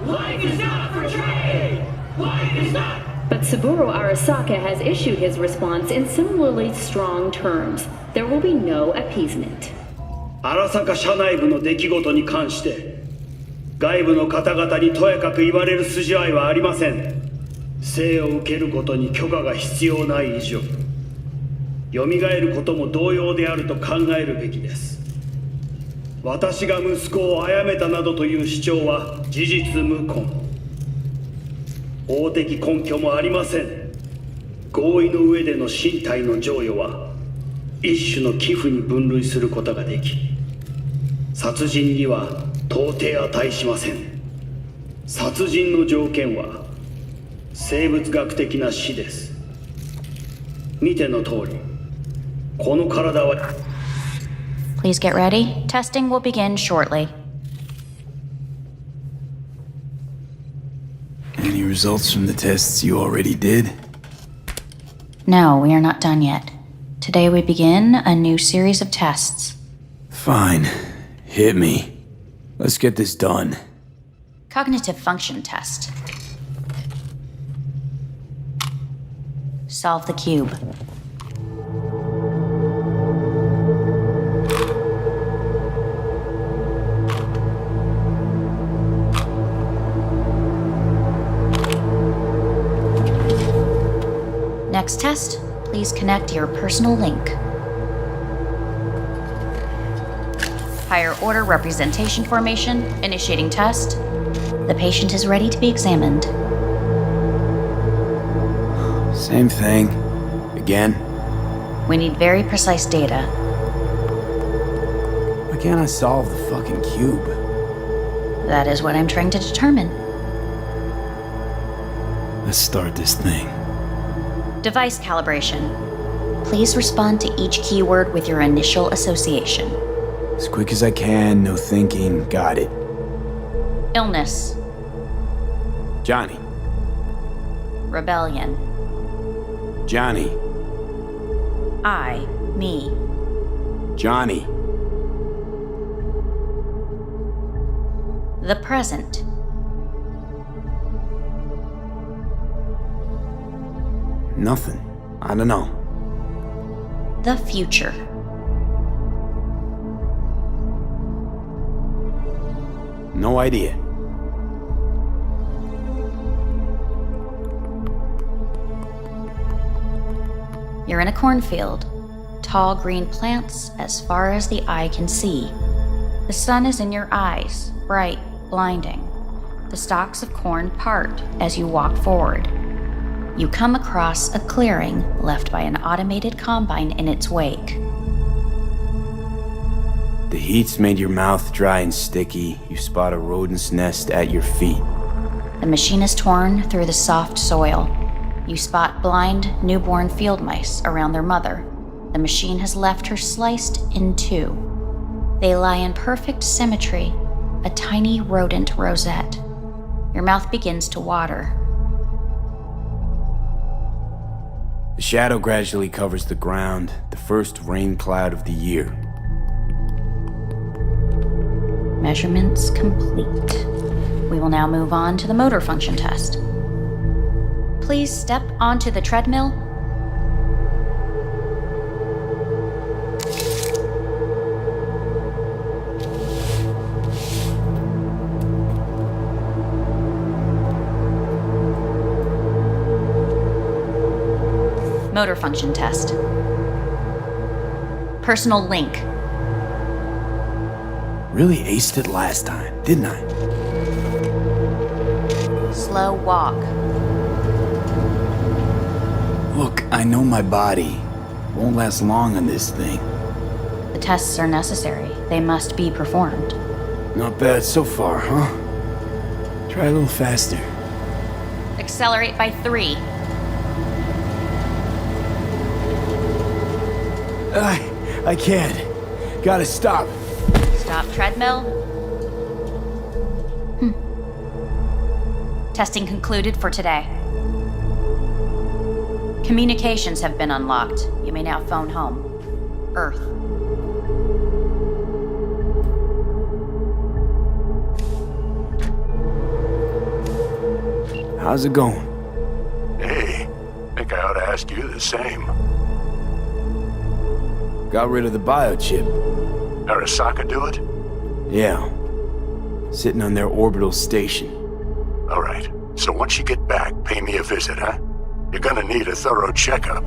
Q: Life is not for trade! Life is not...
O: But Saburo Arasaka has issued his response in similarly strong terms. There will be no appeasement.
N: 荒坂社内部の出来事に関して外部の方々にとやかく言われる筋合いはありません。生を受けることに許可が必要ない以上、蘇ることも同様であると考えるべきです。私が息子を殺めたなどという主張は事実無根。法的根拠もありません。合意の上での身体の贈与は一種の寄付に分類することができ、殺人には到底値しません。殺人の条件は生物学的な死です。見ての通り、この体は。
L: Please get ready. Testing will begin shortly.
B: Any results from the tests you already did?
L: No, we are not done yet. Today we begin a new series of tests.
B: Fine. Hit me. Let's get this done.
L: Cognitive function test. Solve the cube. Next test, please connect your personal link. Higher order representation formation, initiating test. The patient is ready to be examined.
B: Same thing. Again?
L: We need very precise data.
B: Why can't I solve the fucking cube?
L: That is what I'm trying to determine.
B: Let's start this thing.
L: Device calibration. Please respond to each keyword with your initial association.
B: As quick as I can, no thinking, got it.
L: Illness.
B: Johnny.
L: Rebellion.
B: Johnny.
L: I. Me.
B: Johnny.
L: The present.
B: Nothing. I don't know.
L: The future.
B: No idea.
L: You're in a cornfield. Tall green plants as far as the eye can see. The sun is in your eyes, bright, blinding. The stalks of corn part as you walk forward. You come across a clearing left by an automated combine in its wake.
B: The heat's made your mouth dry and sticky. You spot a rodent's nest at your feet.
L: The machine is torn through the soft soil. You spot blind, newborn field mice around their mother. The machine has left her sliced in two. They lie in perfect symmetry, a tiny rodent rosette. Your mouth begins to water.
B: The shadow gradually covers the ground, the first rain cloud of the year.
L: Measurements complete. We will now move on to the motor function test. Please step onto the treadmill. Motor function test. Personal link.
B: Really aced it last time, didn't I?
L: Slow walk.
B: Look, I know my body. Won't last long on this thing.
L: The tests are necessary. They must be performed.
B: Not bad so far, huh? Try a little faster.
L: Accelerate by 3.
B: I can't. Gotta stop.
L: Stop treadmill. Testing concluded for today. Communications have been unlocked. You may now phone home. Earth.
B: How's it going?
R: Hey, think I ought to ask you the same.
B: Got rid of the biochip.
R: Arasaka do it?
B: Yeah. Sitting on their orbital station.
R: All right. So once you get back, pay me a visit, huh? You're gonna need a thorough checkup.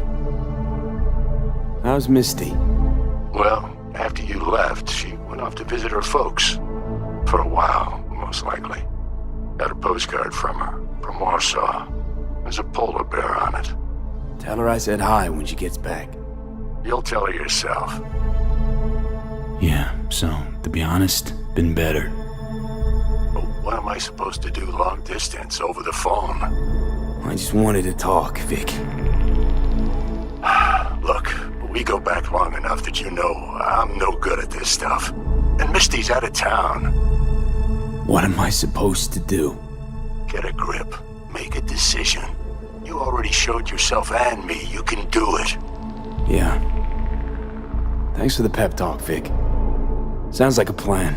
B: How's Misty?
R: Well, after you left, she went off to visit her folks. For a while, most likely. Got a postcard from her, from Warsaw. There's a polar bear on it.
B: Tell her I said hi when she gets back.
R: You'll tell her yourself.
B: Yeah, so, to be honest, been better.
R: But what am I supposed to do long distance over the phone?
B: I just wanted to talk, Vic.
R: Look, we go back long enough that you know I'm no good at this stuff. And Misty's out of town.
B: What am I supposed to do?
R: Get a grip. Make a decision. You already showed yourself and me you can do it.
B: Yeah. Thanks for the pep talk, Vic. Sounds like a plan.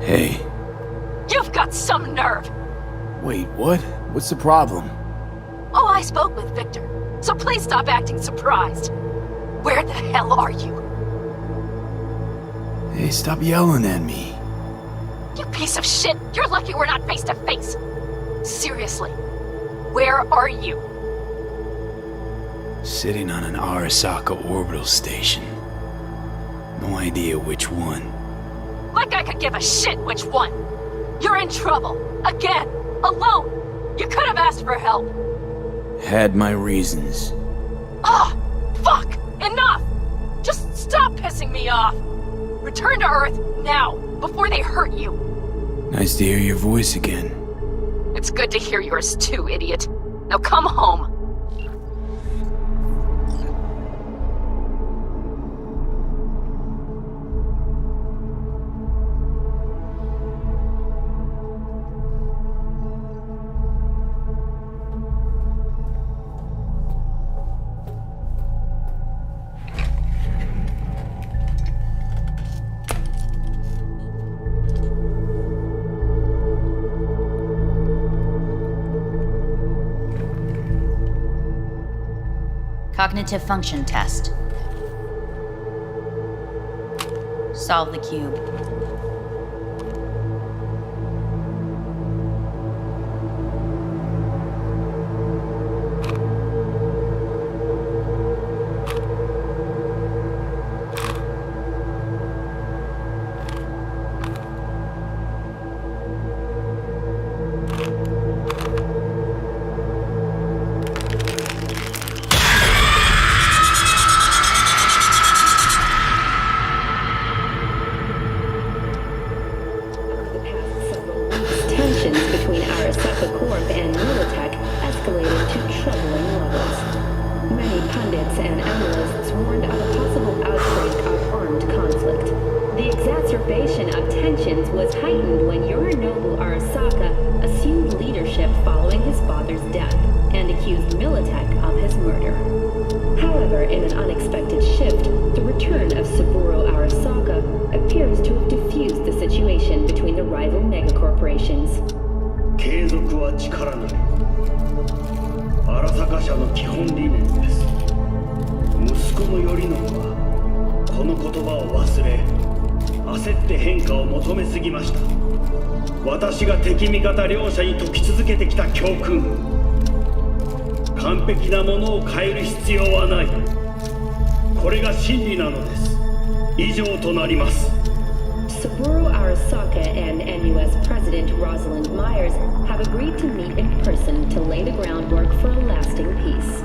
B: Hey.
E: You've got some nerve!
B: Wait, what? What's the problem?
E: Oh, I spoke with Victor, so please stop acting surprised. Where the hell are you?
B: Hey, stop yelling at me.
E: You piece of shit! You're lucky we're not face to face! Seriously, where are you?
B: Sitting on an Arasaka orbital station. No idea which one.
E: Like I could give a shit which one! You're in trouble! Again! Alone! You could have asked for help!
B: Had my reasons.
E: Ah! Fuck! Enough! Just stop pissing me off! Return to Earth, now, before they hurt you!
B: Nice to hear your voice again.
E: It's good to hear yours too, idiot. Now come home.
L: Cognitive function test. Solve the cube.
O: Tensions between Arasaka Corp and Militech escalated to troubling levels. Many pundits and analysts warned of a possible outbreak of armed conflict. The exacerbation of tensions was heightened when Yorinobu Arasaka assumed leadership following his father's death and accused Militech of his murder. However, in an unexpected shift, the return of Saburo Arasaka appears to have diffused the situation between the rival megacorporations.
N: 継続は力なり。荒坂社の基本理念です。息子の頼信はこの言葉を忘れ、焦って変化を求めすぎました。私が敵味方両者に説き続けてきた教訓。完璧なものを変える必要はない。これが真理なのです。以上となります。
O: Saburo Arasaka and NUS President Rosalind Myers have agreed to meet in person to lay the groundwork for a lasting peace.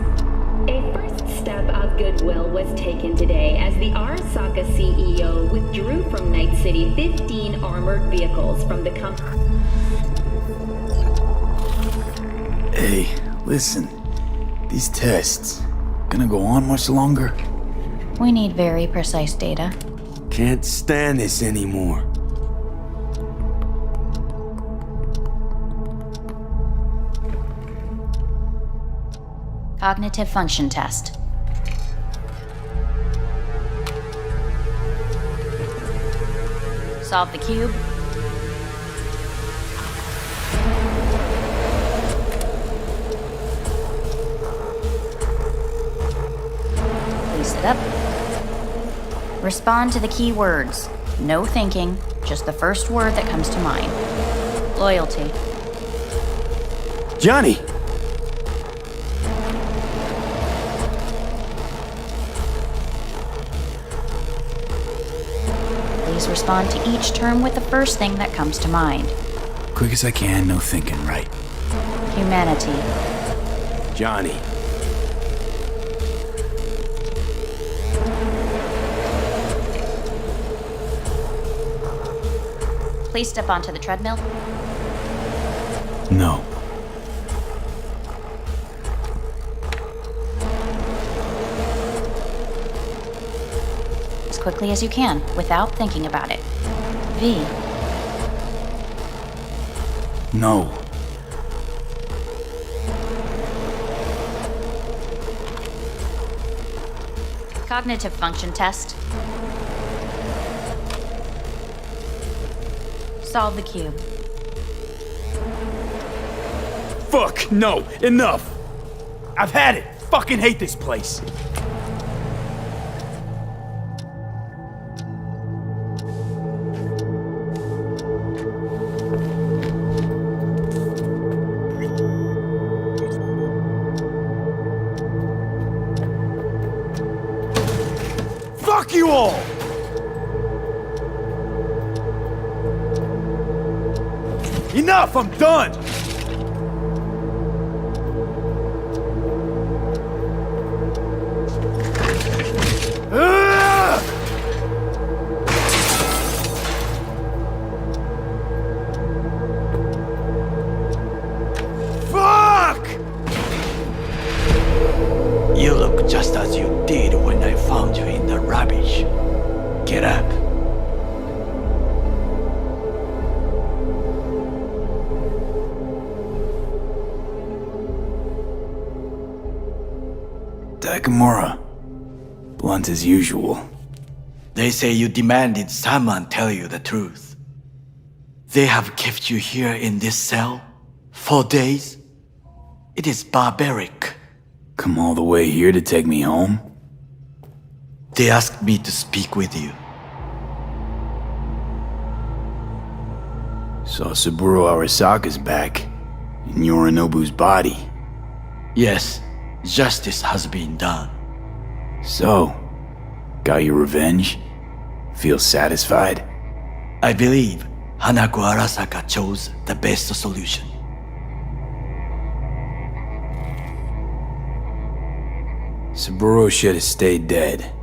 O: A first step of goodwill was taken today as the Arasaka CEO withdrew from Night City 15 armored vehicles from the company.
B: Hey, listen. These tests, gonna go on much longer?
L: We need very precise data.
B: Can't stand this anymore.
L: Cognitive function test. Solve the cube. Please sit up. Respond to the key words. No thinking, just the first word that comes to mind. Loyalty.
B: Johnny!
L: Please respond to each term with the first thing that comes to mind.
B: Quick as I can, no thinking, right?
L: Humanity.
B: Johnny.
L: Please step onto the treadmill.
B: No.
L: As quickly as you can, without thinking about it. V.
B: No.
L: Cognitive function test. Solve the cube.
B: Fuck, no, enough! I've had it! Fucking hate this place! Fuck you all! Enough, I'm done! Fuck!
A: You look just as you did when I found you in the rubbish. Get up.
B: Takemura. Blunt as usual.
A: They say you demanded someone tell you the truth. They have kept you here in this cell for days? It is barbaric.
B: Come all the way here to take me home?
A: They asked me to speak with you.
B: So Saburo Arasaka's back, in Yorinobu's body.
A: Yes, justice has been done.
B: So, got your revenge? Feel satisfied?
A: I believe Hanako Arasaka chose the best solution.
B: Saburo should have stayed dead.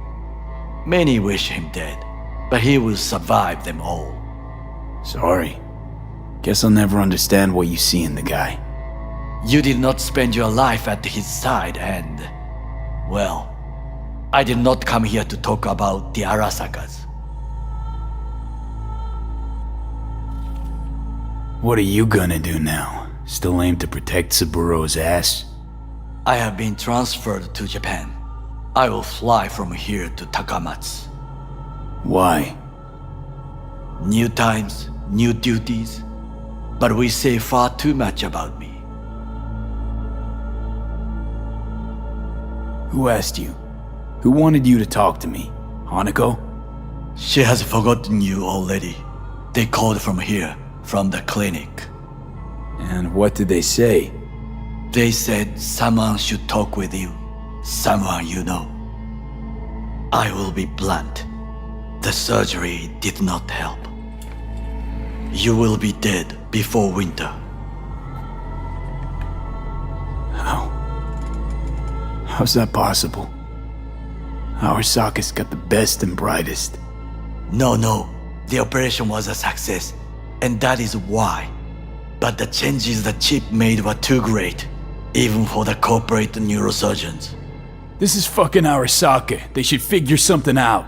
A: Many wish him dead, but he will survive them all.
B: Sorry. Guess I'll never understand what you see in the guy.
A: You did not spend your life at his side and... well, I did not come here to talk about the Arasakas.
B: What are you gonna do now? Still aim to protect Saburo's ass?
A: I have been transferred to Japan. I will fly from here to Takamatsu.
B: Why?
A: New times, new duties. But we say far too much about me.
B: Who asked you? Who wanted you to talk to me? Hanako?
A: She has forgotten you already. They called from here, from the clinic.
B: And what did they say?
A: They said someone should talk with you. Someone you know. I will be blunt. The surgery did not help. You will be dead before winter.
B: How? How's that possible? Arasaka's got the best and brightest.
A: No. The operation was a success. And that is why. But the changes the chip made were too great. Even for the corporate neurosurgeons.
B: This is fucking Arasaka. They should figure something out.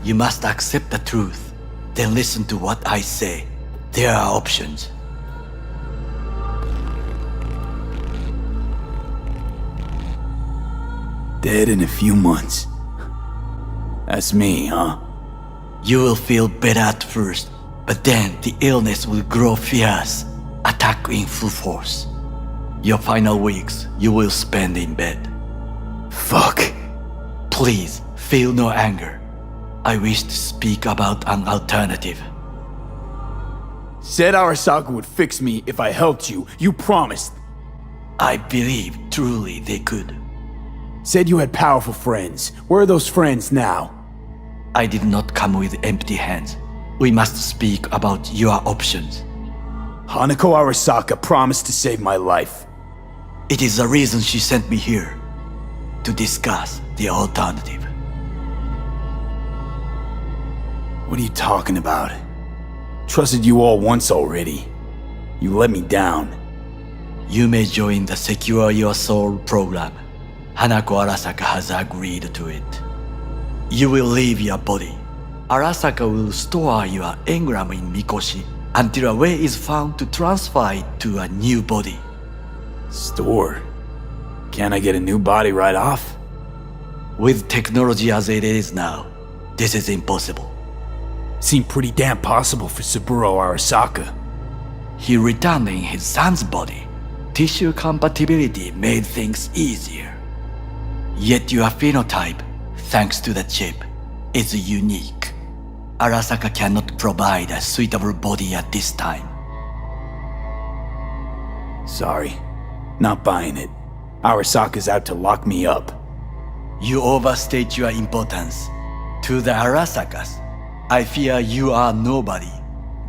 A: You must accept the truth. Then listen to what I say. There are options.
B: Dead in a few months. That's me, huh?
A: You will feel better at first, but then the illness will grow fierce, attack in full force. Your final weeks you will spend in bed.
B: Fuck.
A: Please, feel no anger. I wish to speak about an alternative.
B: Said Arasaka would fix me if I helped you. You promised.
A: I believe truly they could.
B: Said you had powerful friends. Where are those friends now?
A: I did not come with empty hands. We must speak about your options.
B: Hanako Arasaka promised to save my life.
A: It is the reason she sent me here. To discuss the alternative.
B: What are you talking about? Trusted you all once already. You let me down.
A: You may join the Secure Your Soul program. Hanako Arasaka has agreed to it. You will leave your body. Arasaka will store your engram in Mikoshi until a way is found to transfer it to a new body.
B: Store? Can't I get a new body right off?
A: With technology as it is now, this is impossible.
B: Seemed pretty damn possible for Saburo Arasaka.
A: He returned in his son's body. Tissue compatibility made things easier. Yet your phenotype, thanks to the chip, is unique. Arasaka cannot provide a suitable body at this time.
B: Sorry, not buying it. Arasaka's out to lock me up.
A: You overstate your importance. To the Arasakas, I fear you are nobody,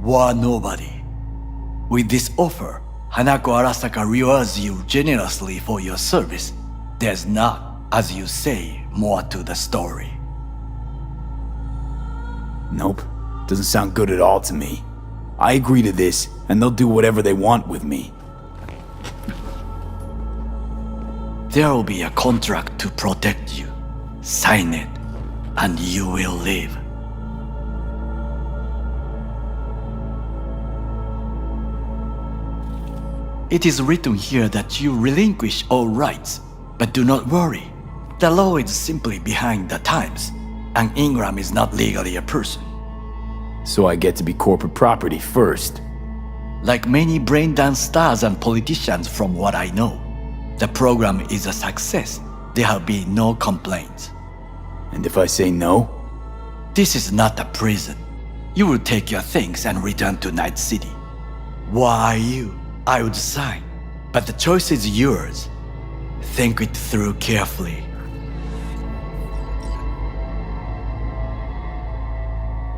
A: were nobody. With this offer, Hanako Arasaka rewards you generously for your service. There's not, as you say, more to the story.
B: Nope, doesn't sound good at all to me. I agree to this, and they'll do whatever they want with me.
A: There will be a contract to protect you. Sign it, and you will live. It is written here that you relinquish all rights, but do not worry. The law is simply behind the times. An engram is not legally a person.
B: So I get to be corporate property first.
A: Like many brain-dance stars and politicians from what I know, the program is a success. There have been no complaints.
B: And if I say no?
A: This is not a prison. You will take your things and return to Night City. Why you? I would sign, but the choice is yours. Think it through carefully.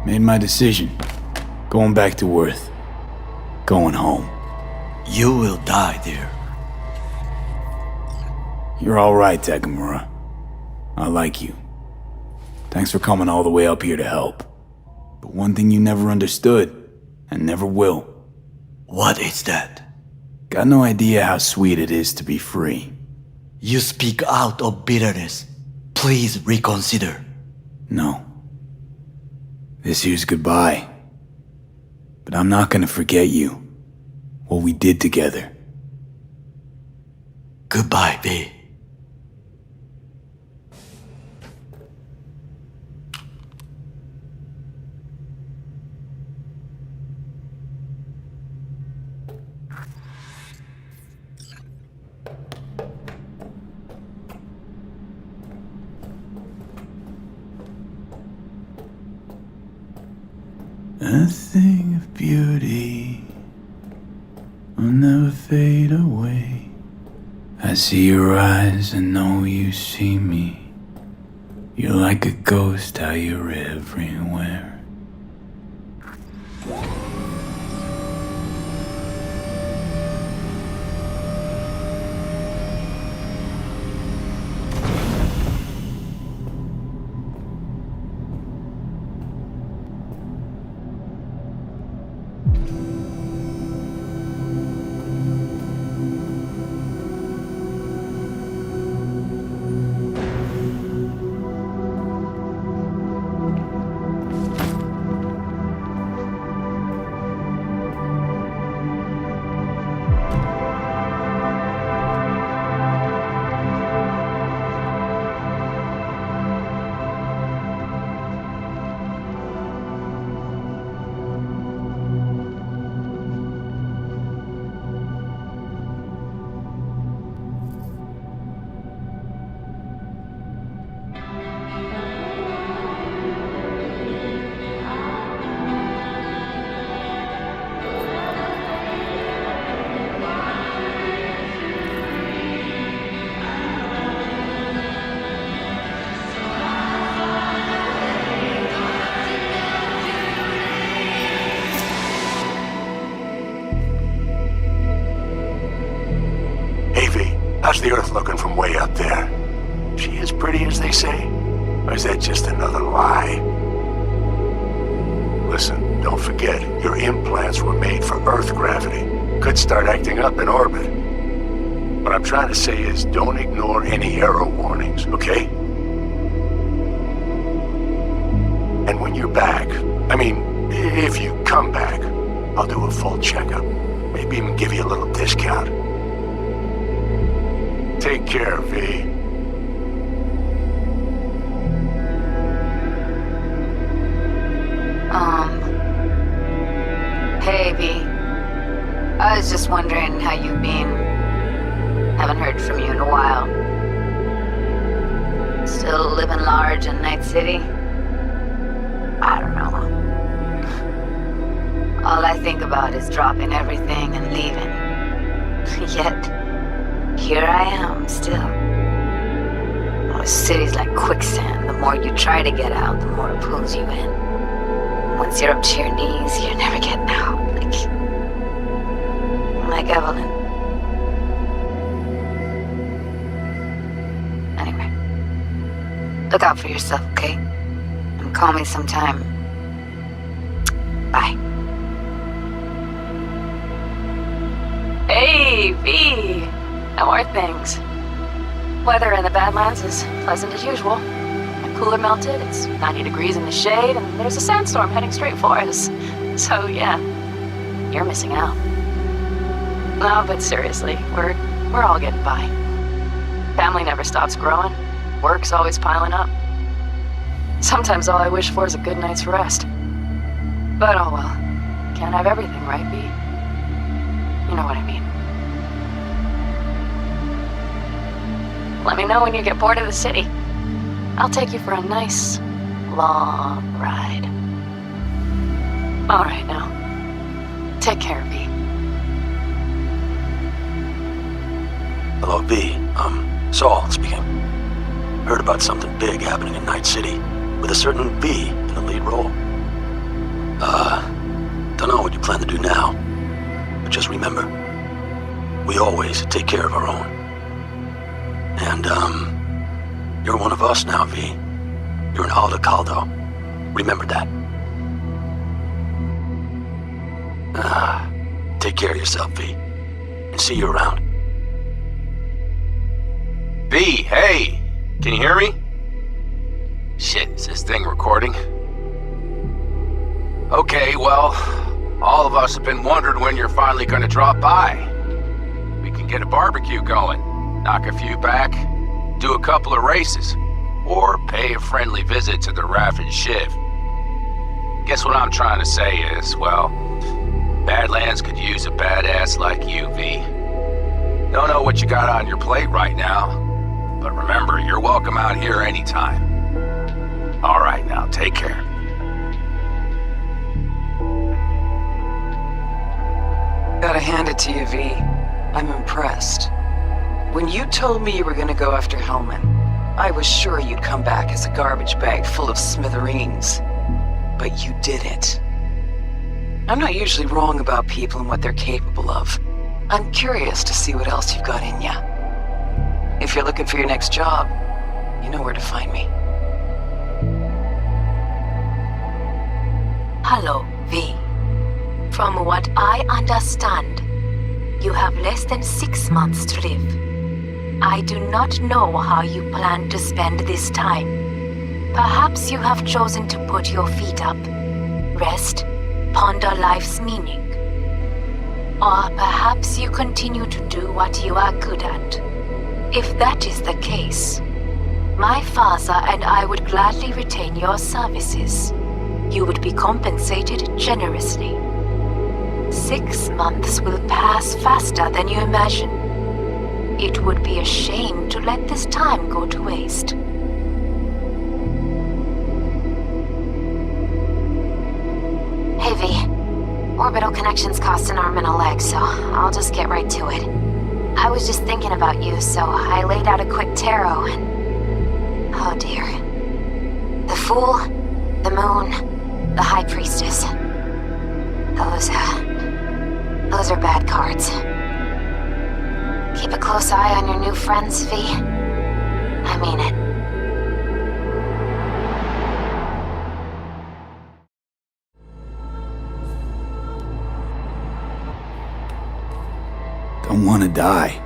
B: Made my decision. Going back to Earth. Going home.
A: You will die there.
B: You're all right, Takemura. I like you. Thanks for coming all the way up here to help. But one thing you never understood, and never will.
A: What is that?
B: Got no idea how sweet it is to be free.
A: You speak out of bitterness. Please reconsider.
B: No. This here's goodbye. But I'm not gonna forget you. What we did together.
A: Goodbye, V.
B: A thing of beauty will never fade away. I see your eyes and know you see me. You're like a ghost, how you're everywhere.
R: How's the Earth looking from way up there? She as pretty as they say? Or is that just another lie? Listen, don't forget, your implants were made for Earth gravity. Could start acting up in orbit. What I'm trying to say is don't ignore any error warnings, okay? And when you're back, I mean, if you come back, I'll do a full checkup. Maybe even give you a little discount. Take care, V.
S: Hey, V. I was just wondering how you've been. Haven't heard from you in a while. Still living large in Night City? I don't know. All I think about is dropping everything and leaving. Yet, here I am, still. Oh, the city's like quicksand. The more you try to get out, the more it pulls you in. Once you're up to your knees, you're never getting out. Like Evelyn. Anyway. Look out for yourself, okay? And call me sometime. Bye. Hey, V! How are things? Weather in the Badlands is pleasant as usual. My cooler melted, it's 90 degrees in the shade, and there's a sandstorm heading straight for us. So, yeah, you're missing out. No, but seriously, we're all getting by. Family never stops growing. Work's always piling up. Sometimes all I wish for is a good night's rest. But oh well. Can't have everything, right, V? You know what I mean. Let me know when you get bored of the city. I'll take you for a nice, long ride. All right, now. Take care, V.
T: Hello, V. Saul speaking. Heard about something big happening in Night City, with a certain V in the lead role. Don't know what you plan to do now, but just remember, we always take care of our own. And, you're one of us now, V. You're an Alda Caldo. Remember that. Take care of yourself, V. And see you around.
B: V, hey! Can you hear me? Shit, is this thing recording? Okay, well, all of us have been wondering when you're finally gonna drop by. We can get a barbecue going, knock a few back, do a couple of races, or pay a friendly visit to the Raff and Shiv. Guess what I'm trying to say is, well, Badlands could use a badass like you, V. Don't know what you got on your plate right now, but remember, you're welcome out here anytime. All right, now, take care.
U: Gotta hand it to you, V. I'm impressed. When you told me you were gonna go after Hellman, I was sure you'd come back as a garbage bag full of smithereens. But you did it. I'm not usually wrong about people and what they're capable of. I'm curious to see what else you've got in ya. If you're looking for your next job, you know where to find me.
E: Hello, V. From what I understand, you have less than 6 months to live. I do not know how you plan to spend this time. Perhaps you have chosen to put your feet up, rest, ponder life's meaning. Or perhaps you continue to do what you are good at. If that is the case, my father and I would gladly retain your services. You would be compensated generously. 6 months will pass faster than you imagine. It would be a shame to let this time go to waste. Hey, V. Orbital connections cost an arm and a leg, so I'll just get right to it. I was just thinking about you, so I laid out a quick tarot and... oh dear. The Fool, the Moon, the High Priestess. Those are bad cards. Keep a close eye on your new friends, V. I mean it.
B: Don't want to die.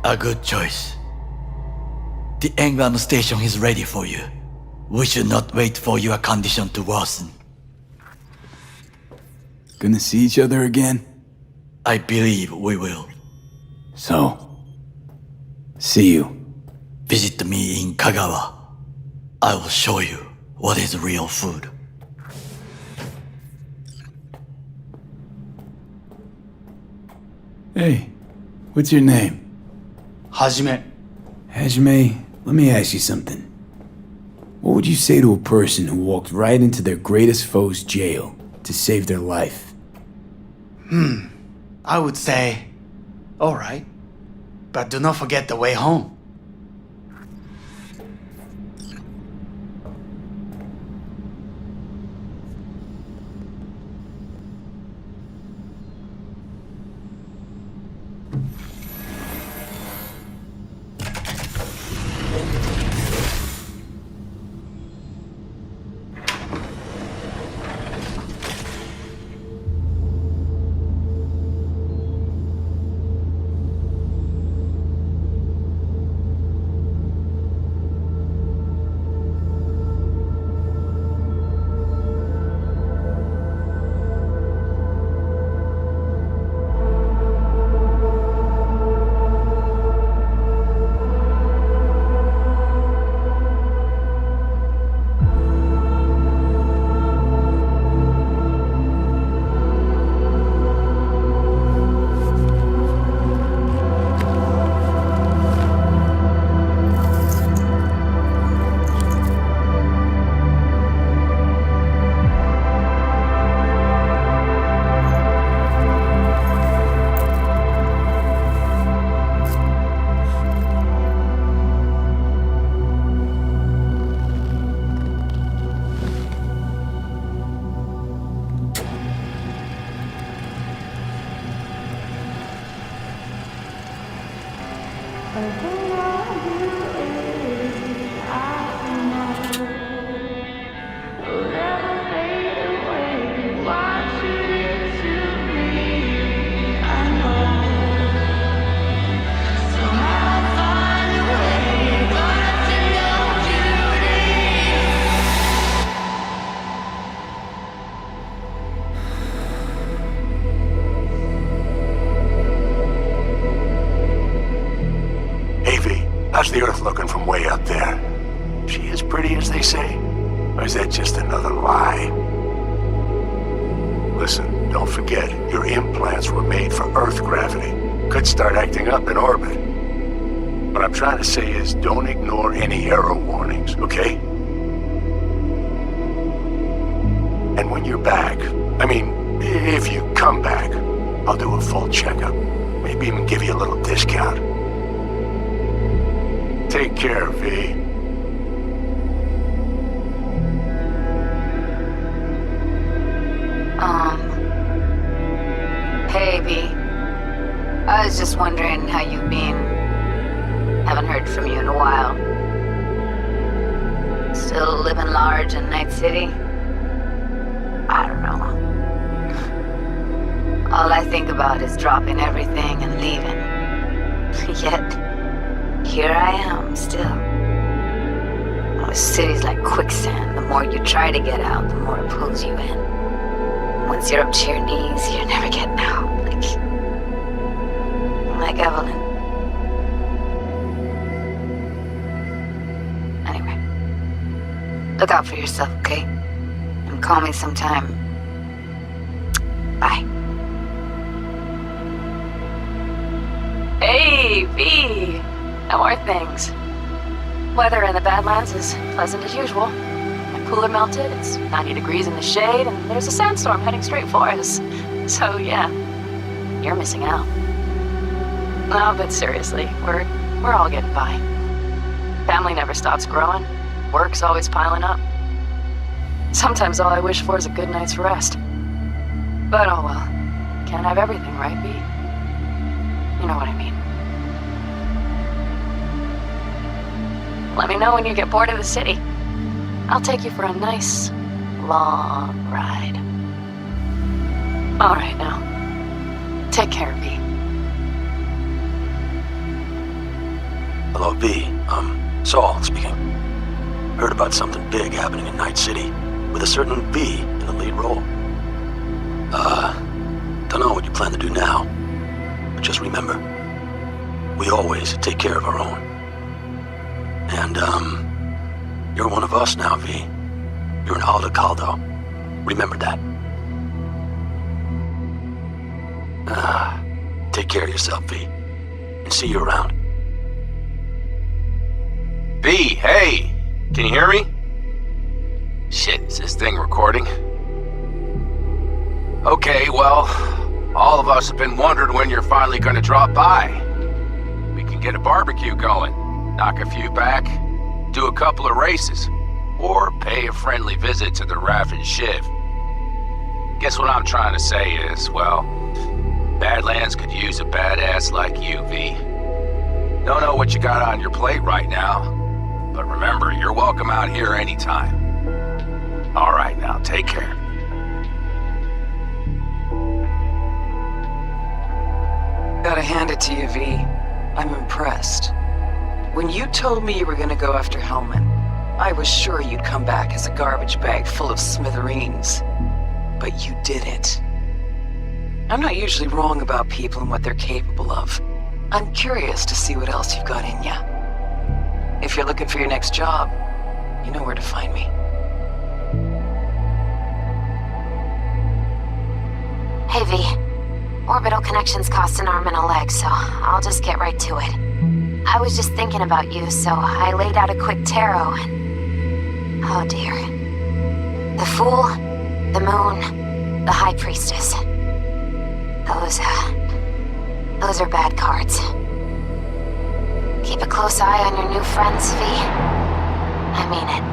A: A good choice. The England station is ready for you. We should not wait for your condition to worsen.
B: Gonna see each other again?
A: I believe we will.
B: So, see you.
A: Visit me in Kagawa. I will show you what is real food.
B: Hey, what's your name?
D: Hajime.
B: Hajime, let me ask you something. What would you say to a person who walked right into their greatest foe's jail to save their life?
D: I would say, alright, but do not forget the way home.
R: How's the Earth looking from way up there? She as pretty as they say? Or is that just another lie? Listen, don't forget, your implants were made for Earth gravity. Could start acting up in orbit. What I'm trying to say is, don't ignore any error warnings, okay? And when you're back, if you come back, I'll do a full checkup. Maybe even give you a little discount. Take care, V.
S: Hey, V. I was just wondering how you've been. Haven't heard from you in a while. Still living large in Night City? I don't know. All I think about is dropping everything and leaving. Yet, here I am, still. Oh, city's like quicksand. The more you try to get out, the more it pulls you in. Once you're up to your knees, you're never getting out. Like Evelyn. Anyway. Look out for yourself, okay? And call me sometime. Bye. Hey, V! How are things? Weather in the Badlands is pleasant as usual. My cooler melted, it's 90 degrees in the shade, and there's a sandstorm heading straight for us. So yeah, you're missing out. No, but seriously, we're all getting by. Family never stops growing. Work's always piling up. Sometimes all I wish for is a good night's rest. But oh well. Can't have everything, right, V? You know what I mean. Let me know when you get bored of the city. I'll take you for a nice, long ride. All right now. Take care, V.
T: Hello, V. Saul speaking. Heard about something big happening in Night City, with a certain V in the lead role. Don't know what you plan to do now, but just remember, we always take care of our own. And, you're one of us now, V. You're an Alda Caldo. Remember that. Take care of yourself, V. And see you around.
B: V, hey! Can you hear me? Shit, is this thing recording? Okay, well, all of us have been wondering when you're finally gonna drop by. We can get a barbecue going, knock a few back, do a couple of races, or pay a friendly visit to the Raff and Shiv. Guess what I'm trying to say is, well, Badlands could use a badass like you, V. Don't know what you got on your plate right now, but remember, you're welcome out here anytime. All right, now, take care.
U: Gotta hand it to you, V. I'm impressed. When you told me you were gonna go after Hellman, I was sure you'd come back as a garbage bag full of smithereens. But you did it. I'm not usually wrong about people and what they're capable of. I'm curious to see what else you've got in ya. If you're looking for your next job, you know where to find me.
E: Hey, V. Orbital connections cost an arm and a leg, so I'll just get right to it. I was just thinking about you, so I laid out a quick tarot and... oh dear. The Fool, the Moon, the High Priestess. Those are bad cards. Keep a close eye on your new friends, V. I mean it.